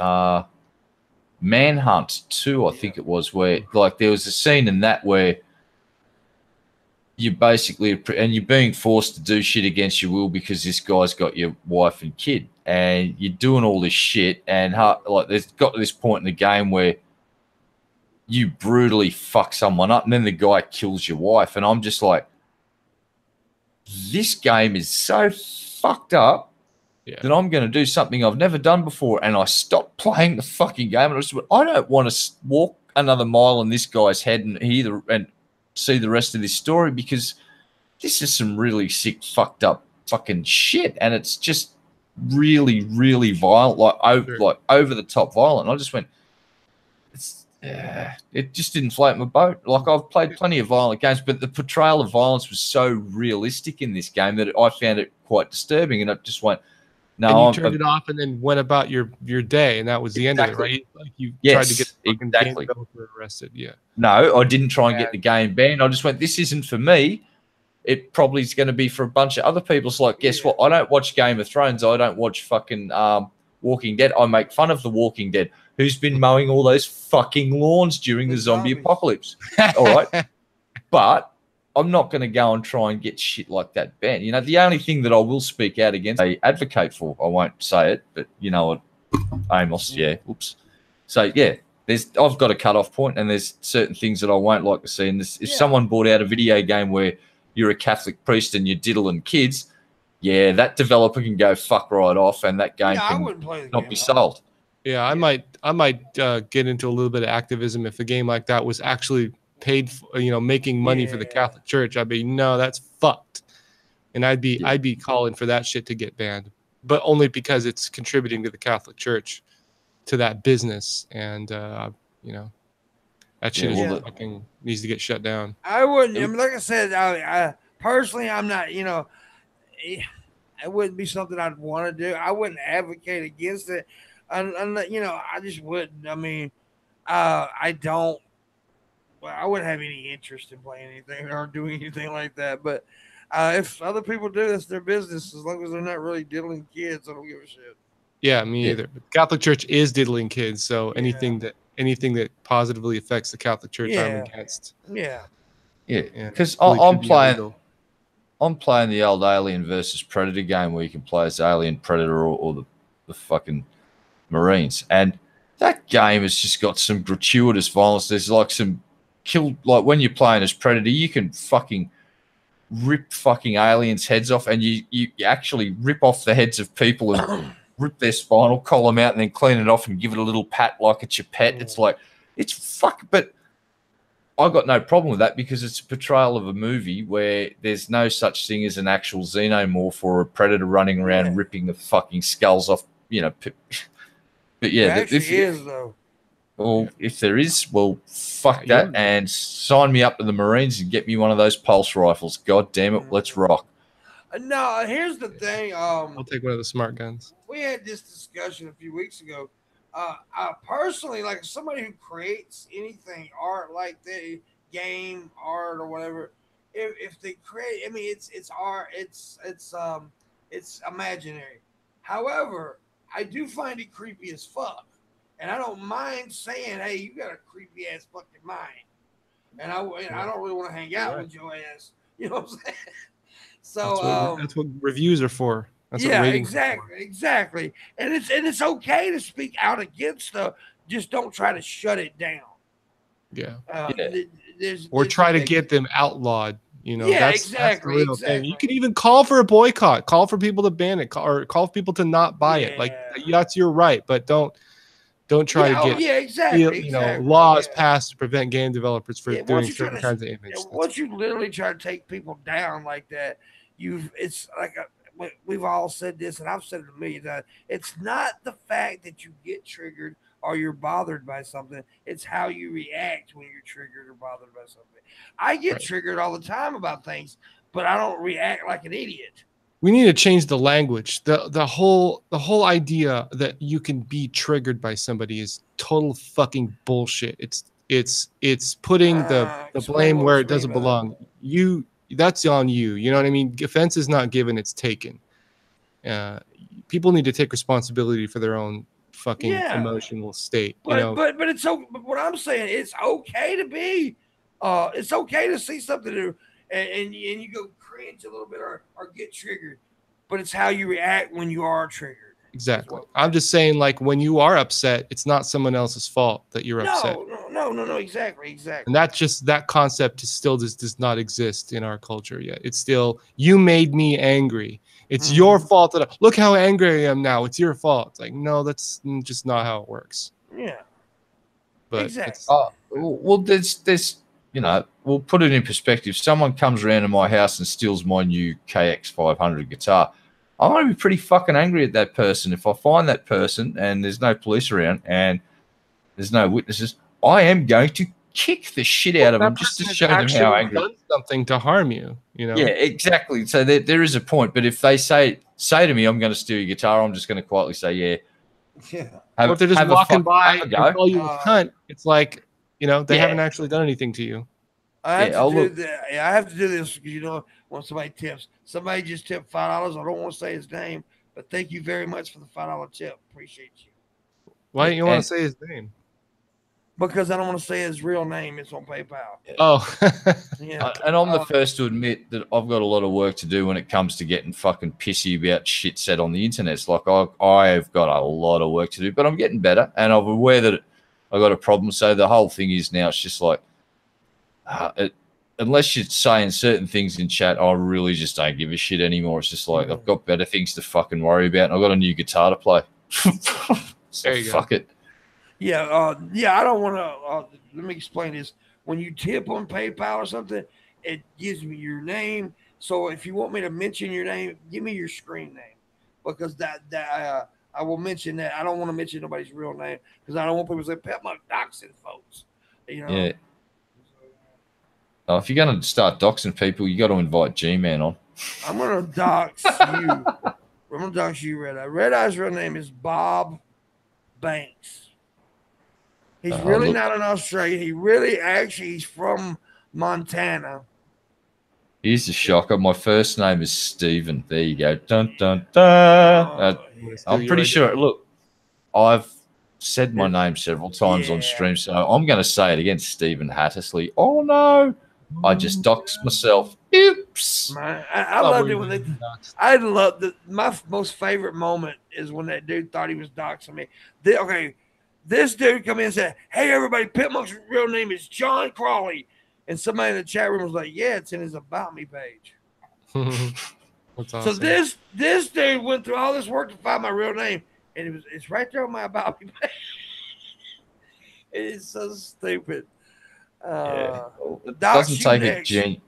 Manhunt 2, I think it was, where like there was a scene in that where you basically and you're being forced to do shit against your will because this guy's got your wife and kid, and you're doing all this shit, and like there's got to this point in the game where you brutally fuck someone up, and then the guy kills your wife, and I'm just like, this game is so fucked up that I'm going to do something I've never done before, and I stopped playing the fucking game, and I just went, I don't want to walk another mile in this guy's head and see the rest of this story, because this is some really sick, fucked up fucking shit, and it's just really, really violent, like over the top violent. And I just went, it just didn't float my boat. Like, I've played plenty of violent games, but the portrayal of violence was so realistic in this game that I found it quite disturbing, and I just went, no. And you turned it off and then went about your day, and that was the end of it, right? Like you tried to get the game developer arrested. Yeah. No, I didn't try and get the game banned. I just went, this isn't for me. It probably is going to be for a bunch of other people. It's like, guess what? I don't watch Game of Thrones. I don't watch fucking Walking Dead. I make fun of The Walking Dead. Who's been mowing all those fucking lawns during the zombie apocalypse? All right. But I'm not going to go and try and get shit like that banned. You know, the only thing that I will speak out against, I advocate for, I won't say it, but you know what, Amos, oops. So, yeah, I've got a cut-off point, and there's certain things that I won't like to see. And if someone brought out a video game where you're a Catholic priest and you're diddling kids, that developer can go fuck right off, and that game can not be sold. Yeah, I might get into a little bit of activism if a game like that was actually paid for, making money for the Catholic Church. I'd be, no, that's fucked, and I'd be calling for that shit to get banned, but only because it's contributing to the Catholic Church, to that business, and that shit fucking needs to get shut down. I wouldn't. I mean, like I said, I personally, I'm not. It wouldn't be something I'd want to do. I wouldn't advocate against it. I just wouldn't. I mean, I don't. Well, I wouldn't have any interest in playing anything or doing anything like that. But if other people do, it's their business. As long as they're not really diddling kids, I don't give a shit. Yeah, me either. But the Catholic Church is diddling kids, so anything that positively affects the Catholic Church, I'm against. Yeah. Because I'm playing the old Alien versus Predator game where you can play as Alien, Predator, or the fucking Marines, and that game has just got some gratuitous violence. There's like some like when you're playing as Predator, you can fucking rip fucking aliens' heads off, and you actually rip off the heads of people and rip their spinal column out and then clean it off and give it a little pat like it's your pet. It's like, it's fuck, but I got no problem with that because it's a portrayal of a movie where there's no such thing as an actual xenomorph or a predator running around ripping the fucking skulls off, you know. But yeah, there actually is though. Well, if there is, well, fuck that, and sign me up to the Marines and get me one of those pulse rifles. God damn it, let's rock. No, here's the thing. I'll take one of the smart guns. We had this discussion a few weeks ago. I personally, like somebody who creates anything, art like the game, art or whatever, if they create, I mean, it's art, it's imaginary. However, I do find it creepy as fuck, and I don't mind saying, "Hey, you got a creepy ass fucking mind," and I don't really want to hang out with your ass. You know what I'm saying? So that's what reviews are for. That's yeah, exactly. And it's okay to speak out against stuff. Just don't try to shut it down. Yeah. Or try to get them outlawed. You know, yeah, that's the real thing. You can even call for a boycott, call for people to ban it, or call for people to not buy it. Like that's your right, but don't try to get laws passed to prevent game developers from doing certain kinds of image. Once you literally try to take people down like that, it's like we've all said this, and I've said it a million times. It's not the fact that you get triggered or you're bothered by something. It's how you react when you're triggered or bothered by something. I get triggered all the time about things, but I don't react like an idiot. We need to change the language. The whole idea that you can be triggered by somebody is total fucking bullshit. It's putting the blame where it doesn't belong. That's on you. You know what I mean? Offense is not given, it's taken. People need to take responsibility for their own fucking emotional state. But it's so. But what I'm saying, it's okay to be. It's okay to see something and you go cringe a little bit or get triggered. But it's how you react when you are triggered. Exactly. I'm just saying, like, when you are upset, it's not someone else's fault that you're upset. No, exactly. And that concept still does not exist in our culture yet. It's still, you made me angry. It's your fault look how angry I am now. It's your fault. It's like, no, that's just not how it works. Yeah. But exactly. Well, there's we'll put it in perspective. Someone comes around to my house and steals my new KX 500 guitar. I'm going to be pretty fucking angry at that person. If I find that person and there's no police around and there's no witnesses, I am going to kick the shit out of them just to show them how angry. Done something to harm you, you know? Yeah, exactly. So there is a point. But if they say to me, I'm going to steal your guitar, I'm just going to quietly say, yeah. Or if they're just walking by and call you a cunt, it's like, they haven't actually done anything to you. I have to do this because when somebody tips, somebody just tipped $5. I don't want to say his name, but thank you very much for the $5 tip. Appreciate you. Why don't you want to say his name? Because I don't want to say his real name. It's on PayPal. Oh, yeah. And I'm the first to admit that I've got a lot of work to do when it comes to getting fucking pissy about shit said on the internet. It's like I've got a lot of work to do, but I'm getting better, and I'm aware that I got a problem. So the whole thing is now it's just like, unless you're saying certain things in chat, I really just don't give a shit anymore. It's just like I've got better things to fucking worry about, and I've got a new guitar to play. So fuck it. Yeah, I don't want to. Let me explain this. When you tip on PayPal or something, it gives me your name. So if you want me to mention your name, give me your screen name, because I will mention that. I don't want to mention nobody's real name because I don't want people to say Pimpmunk doxing folks. Yeah. If you're going to start doxing people, you got to invite G-Man on. I'm going to dox you. I'm going to dox you, Red Eye. Red Eye's real name is Bob Banks. He's really not an Australian. He's from Montana. Here's the shocker. My first name is Stephen. There you go. Dun, dun, dun. I'm pretty sure. Look, I've said my name several times on stream, so I'm going to say it again. Stephen Hattersley. Oh, no. I just doxed myself. Oops. I loved it when they. My most favorite moment is when that dude thought he was doxing me. This dude come in and said, "Hey everybody, Pimpmunk's real name is John Crawley," and somebody in the chat room was like, "Yeah, it's in his About Me page." That's awesome. So this dude went through all this work to find my real name, and it's right there on my About Me page. It's so stupid. It Dox doesn't you take a next. genius.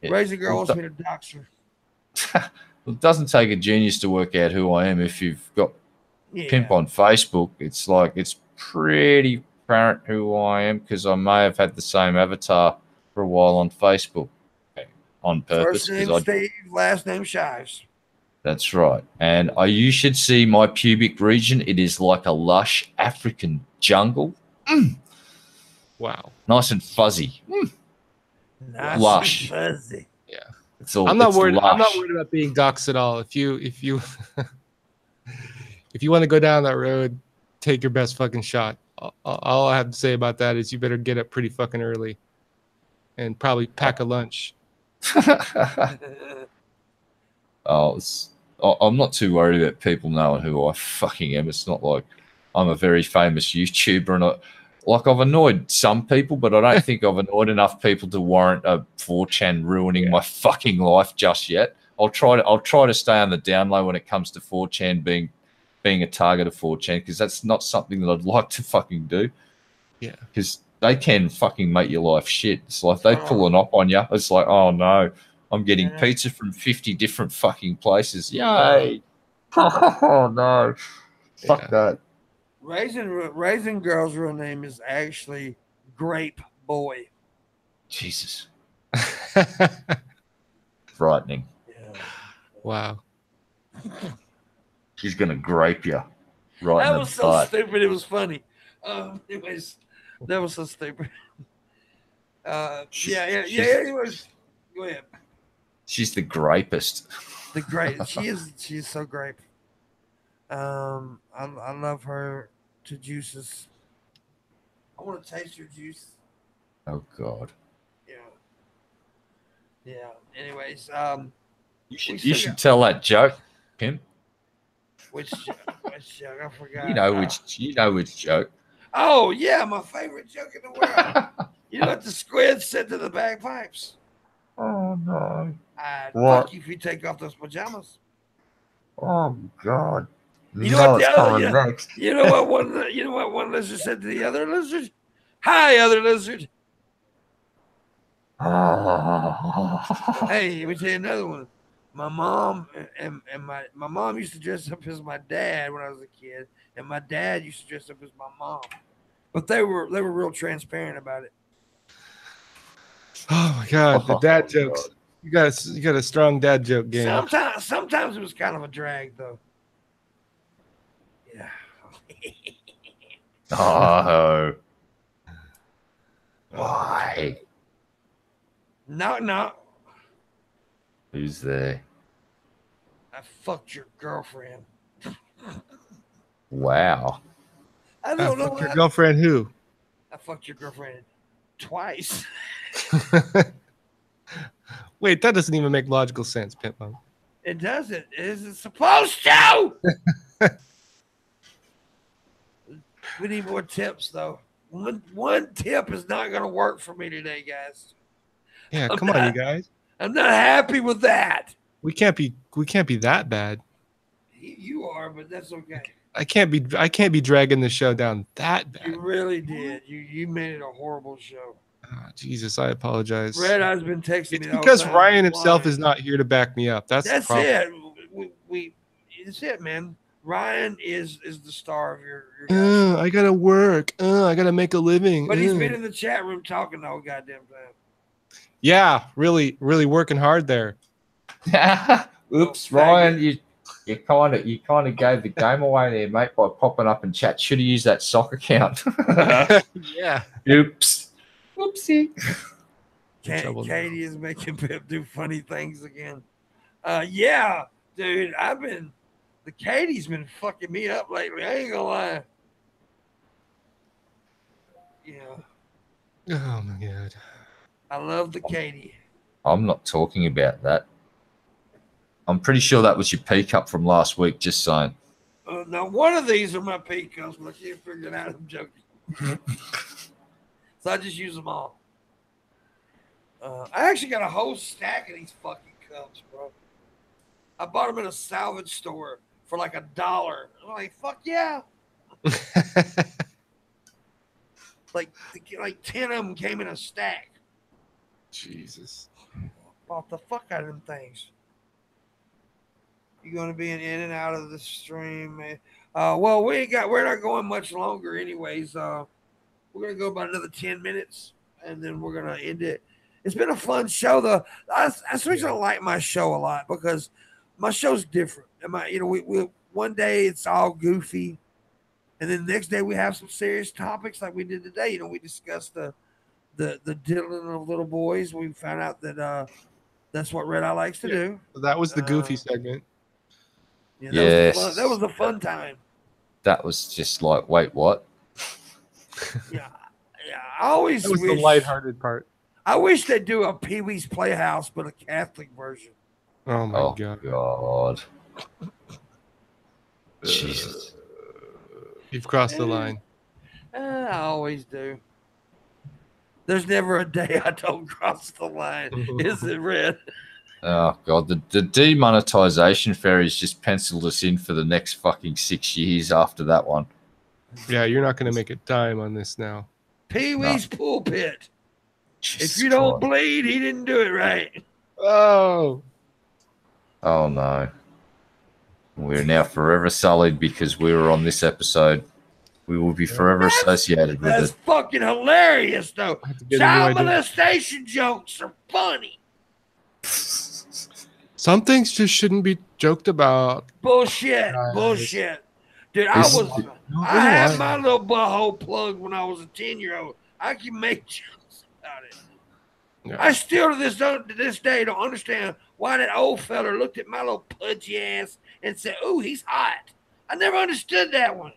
Raising Girl wants me to dox her. It doesn't take a genius to work out who I am. If you've got Pimp on Facebook, it's like it's pretty apparent who I am because I may have had the same avatar for a while on Facebook on purpose. First name Steve, last name Shives. That's right. And you should see my pubic region. It is like a lush African jungle. Wow. Nice and fuzzy. Nice lush. and fuzzy. Yeah. It's all, I'm not worried. lush. I'm not worried about being doxxed at all. If you if you want to go down that road, take your best fucking shot. All I have to say about that is you better get up pretty fucking early and probably pack a lunch. I'm not too worried about people knowing who I fucking am. It's not like I'm a very famous YouTuber and I've annoyed some people, but I don't think I've annoyed enough people to warrant a 4chan ruining my fucking life just yet. I'll try to stay on the down low when it comes to 4chan being a target of 4chan because that's not something that I'd like to fucking do. Yeah, because they can fucking make your life shit. It's like they pull an op on you. It's like, oh no, I'm getting pizza from 50 different fucking places. Yay! Oh no, fuck that. Raising Girl's real name is actually Grape Boy. Jesus. Frightening. Yeah. Wow. She's gonna grape you. Right. That was so stupid. It was funny. Anyways, that was so stupid. It was. Go ahead. She's the grapest. The grape. She is so grape. I love her to juices. I want to taste your juice. Oh God. Yeah. Anyways, you should tell that joke, Pimp. Which joke? I forgot. You know which joke. Oh yeah, my favorite joke in the world. You know what the squid said to the bagpipes? Oh no. I'd fuck you if you take off those pajamas. Oh God. You know what the other? You know what one lizard said to the other lizard? Hi, other lizard. Hey, let me tell you another one. My mom and my mom used to dress up as my dad when I was a kid, and my dad used to dress up as my mom. But they were real transparent about it. Oh my God, the dad jokes. God. You got a strong dad joke game. Sometimes it was kind of a drag though. Yeah. Oh. Why? No. Who's there? I fucked your girlfriend. Wow. I don't know. Your girlfriend who? I fucked your girlfriend twice. Wait, that doesn't even make logical sense, Pimpmunk. It doesn't. Is it supposed to? We need more tips, though. One tip is not going to work for me today, guys. Yeah, come on, you guys. I'm not happy with that. We can't be that bad. You are, but that's okay. I can't be dragging the show down that bad. You really did. You made it a horrible show. Oh, Jesus, I apologize. Red Eye's been texting me. Because Ryan himself is not here to back me up. That's the problem. it. That's it, man. Ryan is the star of your I gotta work. I gotta make a living. But he's been in the chat room talking the whole goddamn time. Yeah, really, really working hard there. Oops, Ryan, you kind of gave the game away there, mate, by popping up in chat. Should have used that sock account. Yeah. Oops. Whoopsie. Katie is making Pip do funny things again. Yeah, dude, the Katie's been fucking me up lately. I ain't gonna lie. Yeah. Oh my God. I love the Katie. I'm not talking about that. I'm pretty sure that was your peak up from last week, just saying. Now, one of these are my peak ups, but I can't figure it out. I'm joking. So I just use them all. I actually got a whole stack of these fucking cups, bro. I bought them in a salvage store for like $1. I'm like, fuck yeah. Like 10 of them came in a stack. Jesus. Bought the fuck out of them things. You're going to be in and out of the stream, man. Well, we're not going much longer, anyways. We're going to go about another 10 minutes, and then we're going to end it. It's been a fun show, though. That's the reason I like my show a lot, because my show's different. We one day it's all goofy, and then the next day we have some serious topics like we did today. We discussed the diddling of little boys. We found out that that's what Red Eye likes to do. That was the goofy segment. Yeah, that was a fun time. That was just like, wait, what? Yeah. I always that was wish, the lighthearted part. I wish they'd do a Pee Wee's Playhouse, but a Catholic version. Oh my God. Jesus. You've crossed the line. I always do. There's never a day I don't cross the line. Is it, Red? Oh God, the demonetization fairies just penciled us in for the next fucking 6 years after that one. Yeah, you're not going to make a dime on this now. Pee Wee's Pulpit. Jesus if you don't bleed, he didn't do it right. Oh no. We're now forever sullied because we were on this episode. We will be forever associated with it. That's fucking hilarious, though. Child molestation jokes are funny. Some things just shouldn't be joked about. Bullshit. Dude, I had my little butthole plugged when I was a 10-year-old. I can make jokes about it. Yeah. I still to this day don't understand why that old fella looked at my little pudgy ass and said, "Ooh, he's hot." I never understood that one.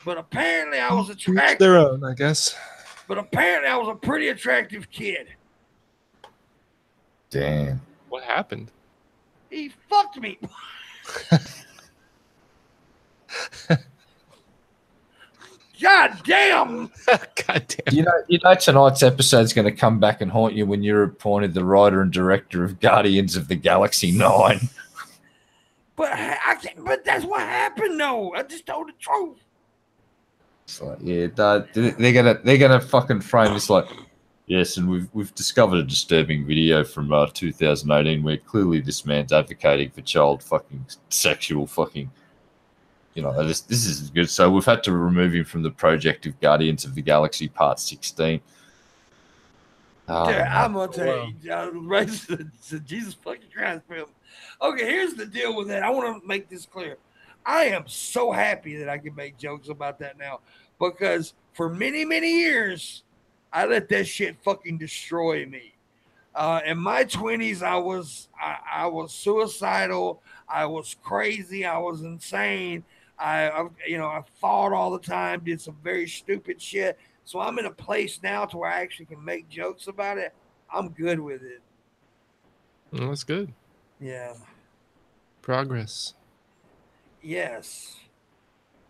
But apparently I was attractive. Their own, I guess. But apparently I was a pretty attractive kid. Damn. What happened? He fucked me. God damn. God damn. You know tonight's episode's going to come back and haunt you when you're appointed the writer and director of Guardians of the Galaxy 9. But that's what happened, though. I just told the truth. It's like, yeah, they're gonna fucking frame this like, yes, and we've discovered a disturbing video from 2018 where clearly this man's advocating for child fucking sexual fucking, this isn't good. So we've had to remove him from the project of Guardians of the Galaxy Part 16. Dude, I'm gonna tell you, it's a Jesus fucking Christ film. Okay, here's the deal with that. I want to make this clear. I am so happy that I can make jokes about that now, because for many, many years, I let that shit fucking destroy me. In my 20s, I was suicidal. I was crazy. I was insane. I fought all the time, did some very stupid shit. So I'm in a place now to where I actually can make jokes about it. I'm good with it. Well, that's good. Yeah. Progress. Yes.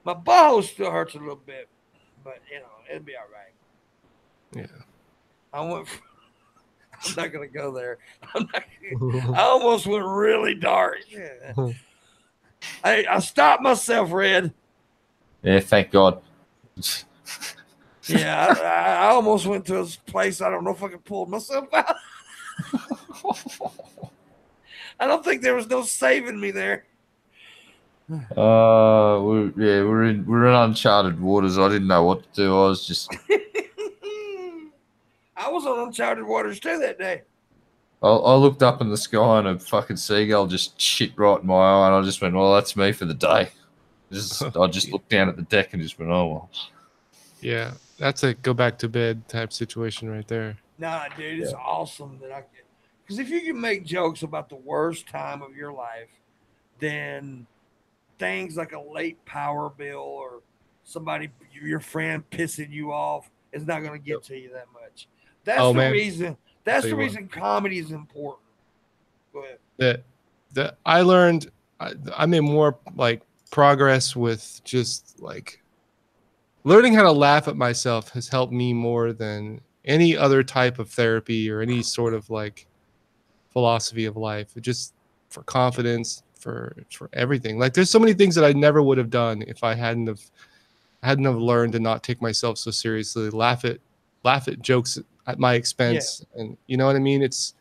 My butthole still hurts a little bit, but it'll be all right. Yeah. I'm not gonna go there. I almost went really dark. Yeah. I stopped myself, Red. Yeah, thank God. Yeah, I almost went to a place I don't know if I could pull myself out. I don't think there was no saving me there. We're in uncharted waters. I didn't know what to do. I was just. I was on uncharted waters too that day. I looked up in the sky and a fucking seagull just shit right in my eye, and I just went, "Well, that's me for the day." I just looked down at the deck and just went, "Oh well." Yeah, that's a go back to bed type situation right there. Nah, dude, it's awesome that I can. Because if you can make jokes about the worst time of your life, then things like a late power bill or your friend pissing you off is not going to get to you that much. That's the reason. That's the reason comedy is important. Go ahead. That I learned. I made more like progress with just like learning how to laugh at myself has helped me more than any other type of therapy or any sort of like philosophy of life. Just for confidence, for everything. Like there's so many things that I never would have done if I hadn't have hadn't have learned to not take myself so seriously, laugh at jokes at my expense, and you know what I mean. It's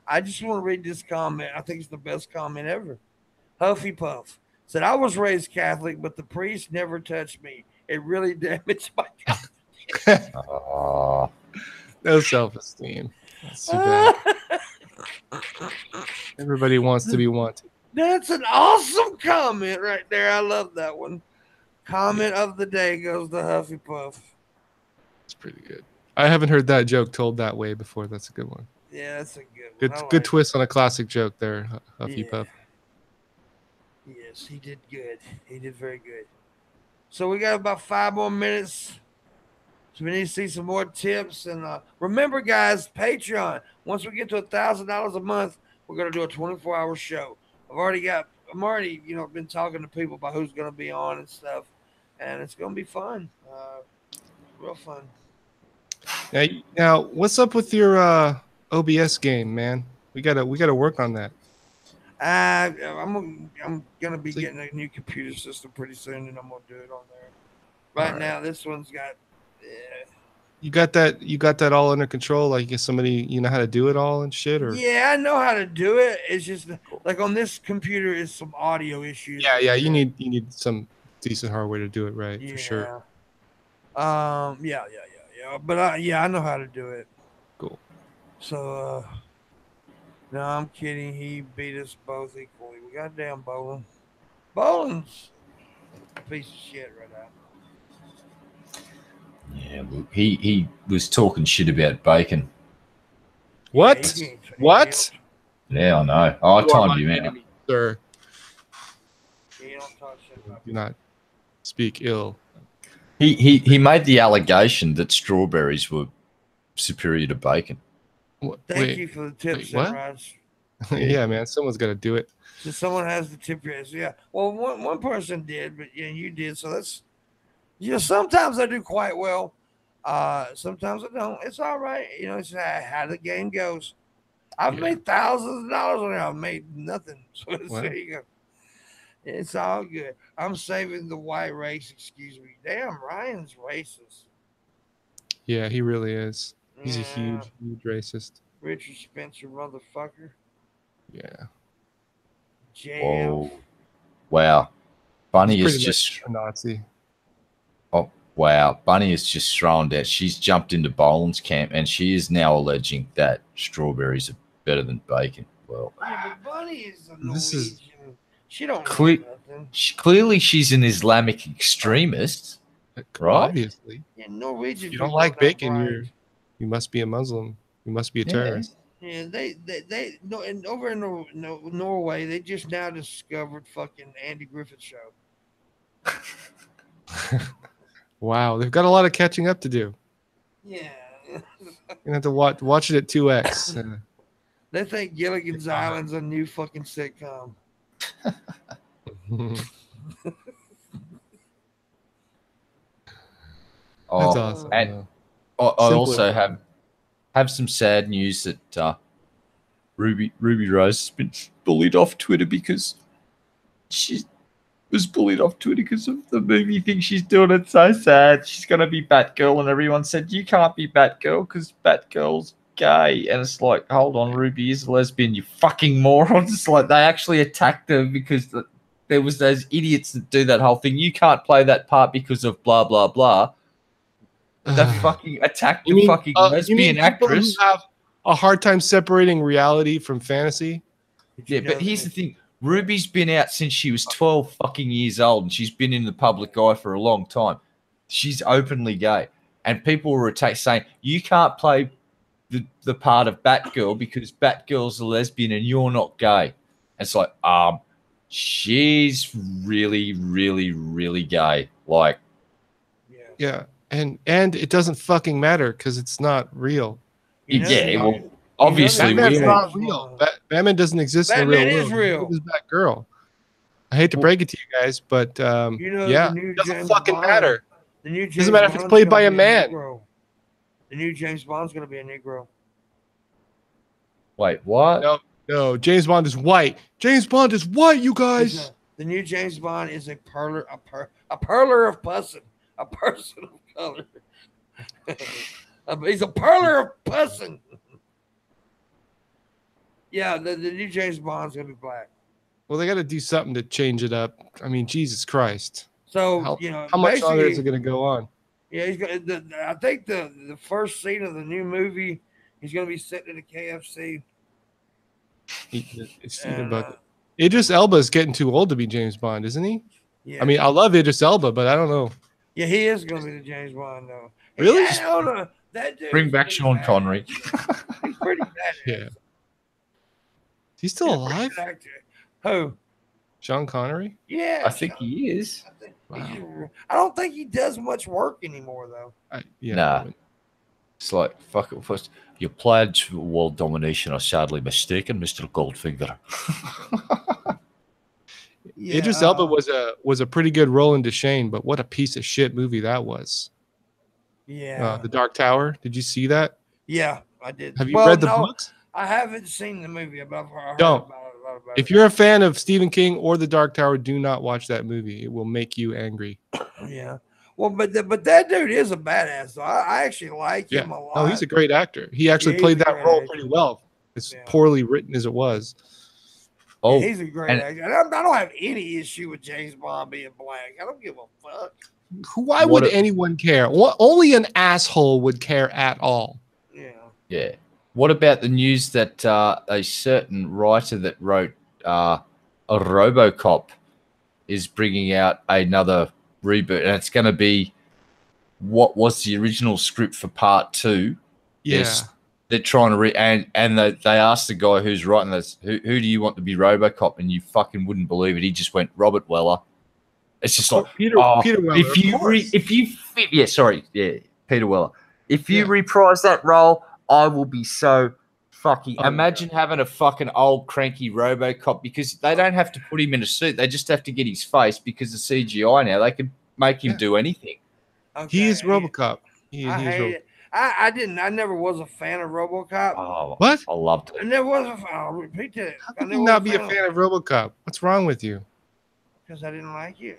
I just want to read this comment. I think it's the best comment ever. Huffy Puff said, "I was raised Catholic, but the priest never touched me. It really damaged my confidence." No self-esteem. That's too bad. Everybody wants to be wanted. That's an awesome comment right there. I love that one. Comment of the day goes to Huffy Puff. It's pretty good. I haven't heard that joke told that way before. That's a good one. Yeah, that's a good one. Good twist on a classic joke there, Huffy Puff. Yes, he did good. He did very good. So we got about 5 more minutes. So we need to see some more tips. And remember, guys, Patreon. Once we get to $1,000 a month, we're gonna do a 24-hour show. I'm already, been talking to people about who's gonna be on and stuff, and it's gonna be fun. Real fun. Now, what's up with your OBS game, man? We gotta work on that. I'm gonna be getting a new computer system pretty soon, and I'm gonna do it on there. Right now, this one's got. You got that all under control? Like, is somebody you know how to do it all and shit? Or yeah, I know how to do it. It's just like on this computer is some audio issues. Yeah. You need some decent hardware to do it right, for sure. Yeah. But I know how to do it. Cool. So no, I'm kidding. He beat us both equally. We got damn bowling. Bowling's a piece of shit right now. Yeah, look, he was talking shit about bacon. What? What? Yeah, I know. I timed you out, sir. Do not speak ill. He made the allegation that strawberries were superior to bacon. Thank you for the tip, Sinrise. Yeah, man. Someone's got to do it. So someone has the tip here. So yeah. Well, one person did, but you did. So that's. Sometimes I do quite well. Sometimes I don't. It's all right. It's how the game goes. I've made thousands of dollars on it. I've made nothing. So there you go. It's all good. I'm saving the white race. Excuse me. Damn, Ryan's racist. Yeah, he really is. He's a huge racist. Richard Spencer, motherfucker. Yeah. Whoa. Wow. Bunny is just a Nazi. Oh, wow. Bunny is just thrown out. She's jumped into Boland's camp, and she is now alleging that strawberries are better than bacon. Well, but Bunny is a Norwegian. She don't know nothing. Clearly, she's an Islamic extremist, right? Obviously. Yeah, Norwegian. If you don't like bacon, you must be a Muslim. You must be a terrorist. Yeah, over in Norway, they just now discovered fucking Andy Griffith show. Wow, they've got a lot of catching up to do. Yeah. You're gonna have to watch it at 2x. They think Gilligan's Island's a new fucking sitcom. That's awesome. And I also have some sad news that Ruby Rose has been bullied off Twitter because she was bullied off Twitter because of the movie thing she's doing. It's so sad. She's gonna be Batgirl, and everyone said you can't be Batgirl because Batgirl's gay. And it's like, hold on, Ruby is a lesbian, you fucking morons. It's like they actually attacked her because there was those idiots that do that whole thing. You can't play that part because of blah blah blah. They fucking attacked the fucking lesbian actress. Who have a hard time separating reality from fantasy. Yeah, but here's the thing. Ruby's been out since she was 12 fucking years old, and she's been in the public eye for a long time. She's openly gay, and people were saying you can't play the part of Batgirl because Batgirl's a lesbian and you're not gay. And it's like, she's really, really, really gay. Like, yeah, and it doesn't fucking matter because it's not real. Well, obviously, Batman's not real. Batman doesn't exist in the real world. Batman is real. He's Batgirl. I hate to break it to you guys, but it doesn't fucking matter. It doesn't matter if it's played by a man. The new James Bond's going to be a Negro. Wait, what? No. James Bond is white. James Bond is white, you guys. The new James Bond is a A perler of pussin. A person of color. He's a perler of pussin. Yeah, the new James Bond's gonna be black. Well, they got to do something to change it up. I mean, Jesus Christ. So how much longer is it going to go on? Yeah, he's gonna. I think the first scene of the new movie, he's gonna be sitting in a KFC. Idris Elba is getting too old to be James Bond, isn't he? Yeah. I mean, I love Idris Elba, but I don't know. Yeah, he is gonna be the James Bond though. Really? That dude. Bring back Sean Connery. He's pretty bad. Yeah. He's still alive? Who? Sean Connery? Yeah. I think he is. I don't think he does much work anymore, though. Nah. It's like, fuck it. First, your plans for world domination are sadly mistaken, Mr. Goldfinger. Idris Elba was a pretty good role in Deshane, but what a piece of shit movie that was. Yeah. The Dark Tower. Did you see that? Yeah, I did. Have you read the books? I haven't seen the movie, but I've heard Don't. About it. If you're a fan of Stephen King or The Dark Tower, do not watch that movie. It will make you angry. Yeah. Well, but that dude is a badass. So I actually like him a lot. Oh, he's a great actor. He actually played that role pretty well. It's poorly written as it was. Oh, he's a great actor. And I don't have any issue with James Bond being black. I don't give a fuck. Why would anyone care? Only an asshole would care at all. Yeah. Yeah. What about the news that a certain writer that wrote a RoboCop is bringing out another reboot, and it's going to be what was the original script for part 2? Yeah, they're trying to and they asked the guy who's writing this, who do you want to be RoboCop, and you fucking wouldn't believe it. He just went Robert Weller. It's just like Peter Weller. Peter Weller. If you reprise that role, I will be so fucking. Imagine having a fucking old cranky RoboCop, because they don't have to put him in a suit; they just have to get his face, because of CGI now they can make him do anything. Okay. He is RoboCop. I hate it. I never was a fan of RoboCop. Oh, what? I loved it. I never was a fan. I'll repeat that. How can you not be a fan of RoboCop? What's wrong with you? Because I didn't like you.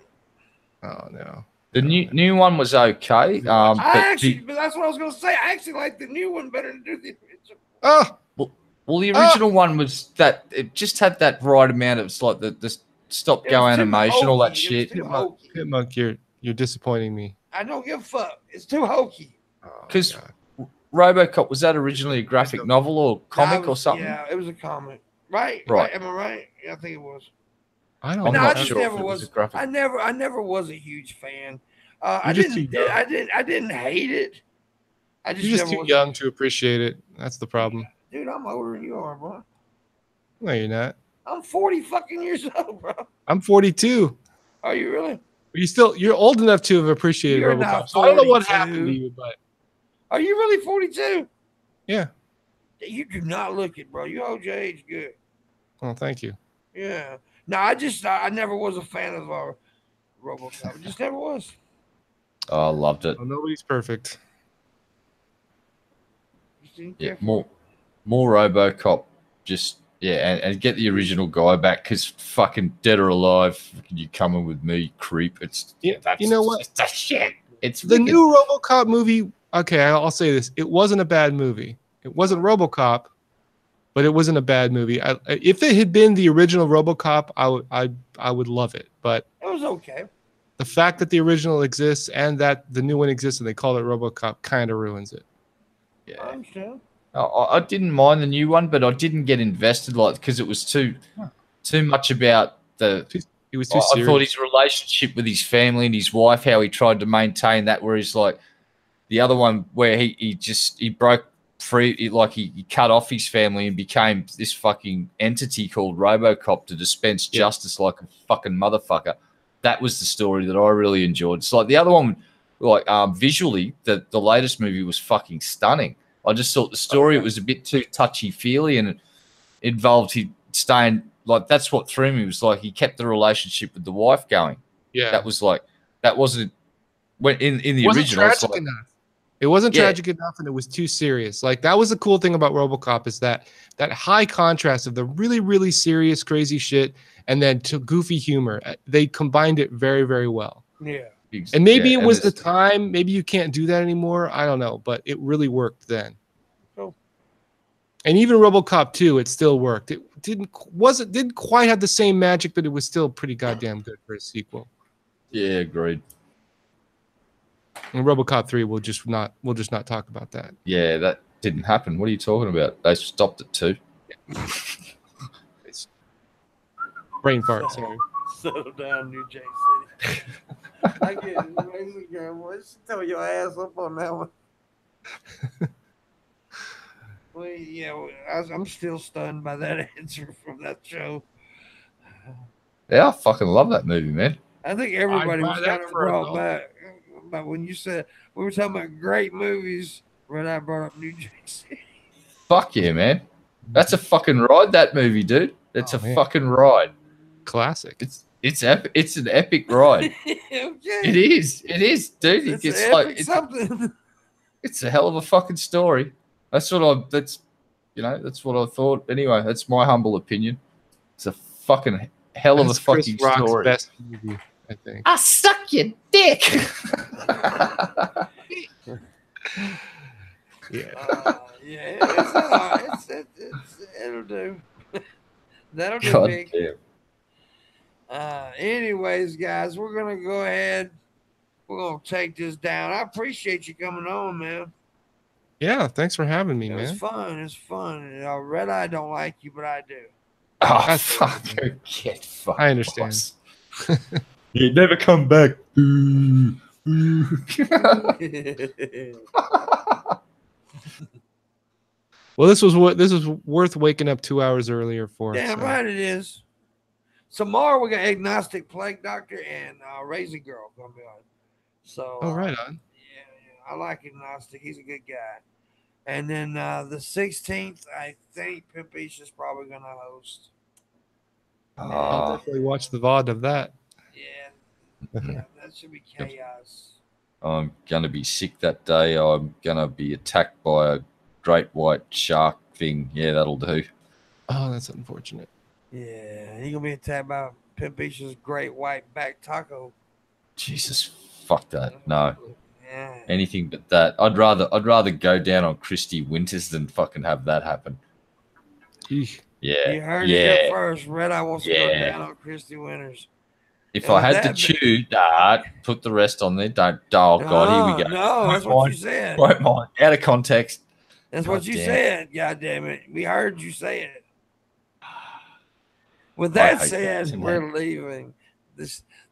Oh no. The new one was okay. But that's what I was going to say. I actually like the new one better than the original. Oh. Well, the original one was that it just had that right amount of, it's like the stop-go animation, all that shit. Pimpmunk, you're disappointing me. I don't give a fuck. It's too hokey. Because RoboCop, was that originally a graphic novel or comic or something? Yeah, it was a comic. Right? Am I right? Yeah, I think it was. I'm not sure if it was. I never was a huge fan. I didn't hate it. You're just too young to appreciate it. That's the problem. Dude, I'm older than you are, bro. No, you're not. I'm 40 fucking years old, bro. I'm 42. Are you really? You're old enough to have appreciated RoboCop. So I don't know what happened to you, but are you really 42? Yeah. You do not look it, bro. You hold your age good. Oh, thank you. Yeah. No, I never was a fan of RoboCop. I just never was. Oh, I loved it. Well, nobody's perfect. Yeah, more RoboCop. Just and get the original guy back, because fucking dead or alive, you coming with me, creep. It's you know what? That's shit. It's the new RoboCop movie. Okay, I'll say this: it wasn't a bad movie. It wasn't RoboCop, but it wasn't a bad movie. If it had been the original RoboCop, I would love it. But it was okay. The fact that the original exists and that the new one exists and they call it RoboCop kind of ruins it. Yeah, I understand. I didn't mind the new one, but I didn't get invested, because it was too much about the. It was too serious. I thought his relationship with his family and his wife, how he tried to maintain that, where he's like the other one where he broke free, he cut off his family and became this fucking entity called RoboCop to dispense justice like a fucking motherfucker. That was the story that I really enjoyed. It's like the other one, visually, the latest movie was fucking stunning. I just thought the story was a bit too touchy-feely, and it involved he staying, that's what threw me, was he kept the relationship with the wife going. Yeah. That wasn't, when in the original. It wasn't tragic enough, and it was too serious. That was the cool thing about RoboCop, is that high contrast of the really, really serious, crazy shit and then to goofy humor. They combined it very, very well. Yeah. And maybe it was the time. Maybe you can't do that anymore. I don't know, but it really worked then. Cool. And even RoboCop 2, it still worked. It didn't quite have the same magic, but it was still pretty goddamn good for a sequel. Yeah, agreed. And RoboCop 3, we'll just not talk about that. Yeah, that didn't happen. What are you talking about? They stopped it too. It's brain fart. Sorry. Settle down, New Jack City. I get it. Amazing girl. Boy, throw your ass up on that one. Well, yeah, I'm still stunned by that answer from that show. Yeah, I fucking love that movie, man. I think everybody was kind of brought back. But when you said we were talking about great movies, when I brought up New Jack City. Fuck yeah, man. That's a fucking ride, that movie, dude. It's a fucking ride. Classic. It's an epic ride. Okay. It is, dude. It's like something. It's a hell of a fucking story. That's what I thought. Anyway, that's my humble opinion. It's a fucking hell of a fucking Chris Rock's story. Best movie, I think. I suck your dick. It'll do. That'll do, God big. damn. Anyways, guys, we're gonna go ahead. We're gonna take this down. I appreciate you coming on, man. Yeah, thanks for having me, man. It's fun. It's fun. Red Eye don't like you, but I do. Oh, fuck. Get fucked. I understand. You never come back. Well, this was worth waking up 2 hours earlier for. Damn right it is. Tomorrow we got Agnostic Plague Doctor and Raisin Girl gonna be on. So right on. Yeah, I like Agnostic. He's a good guy. And then the 16th, I think Pimpish is probably gonna host. I'll definitely watch the VOD of that. Yeah, that should be chaos. I'm gonna be sick that day. I'm gonna be attacked by a great white shark thing. Yeah, that'll do. Oh, that's unfortunate. Yeah, he's gonna be attacked by Pimpish's great white back taco. Jesus, fuck that. No. Yeah. Anything but that. I'd rather go down on Christy Winters than fucking have that happen. Eesh. Yeah. You heard it here first. Red Eye wants to go down on Christy Winters. If I had to choose, put the rest on there. Don't. Oh, God, here we go. No, that's what you said. Won't mind. Out of context. That's what you said. God damn it. We heard you say it. With that said, we're leaving.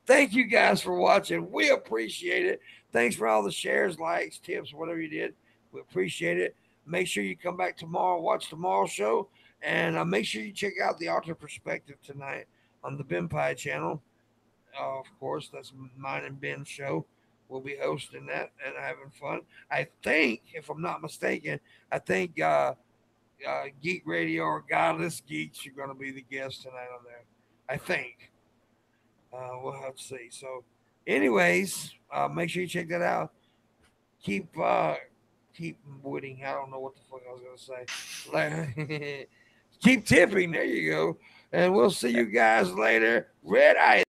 Thank you guys for watching. We appreciate it. Thanks for all the shares, likes, tips, whatever you did. We appreciate it. Make sure you come back tomorrow, watch tomorrow's show, and make sure you check out the Alter Perspective tonight on the Ben Pie channel. Of course, that's mine and Ben's show. We'll be hosting that and having fun. I think, if I'm not mistaken, Geek Radio or Godless Geeks are going to be the guests tonight on there. I think. We'll have to see. So, anyways, make sure you check that out. Keep witting. I don't know what the fuck I was going to say. Keep tipping. There you go. And we'll see you guys later. Red Eye.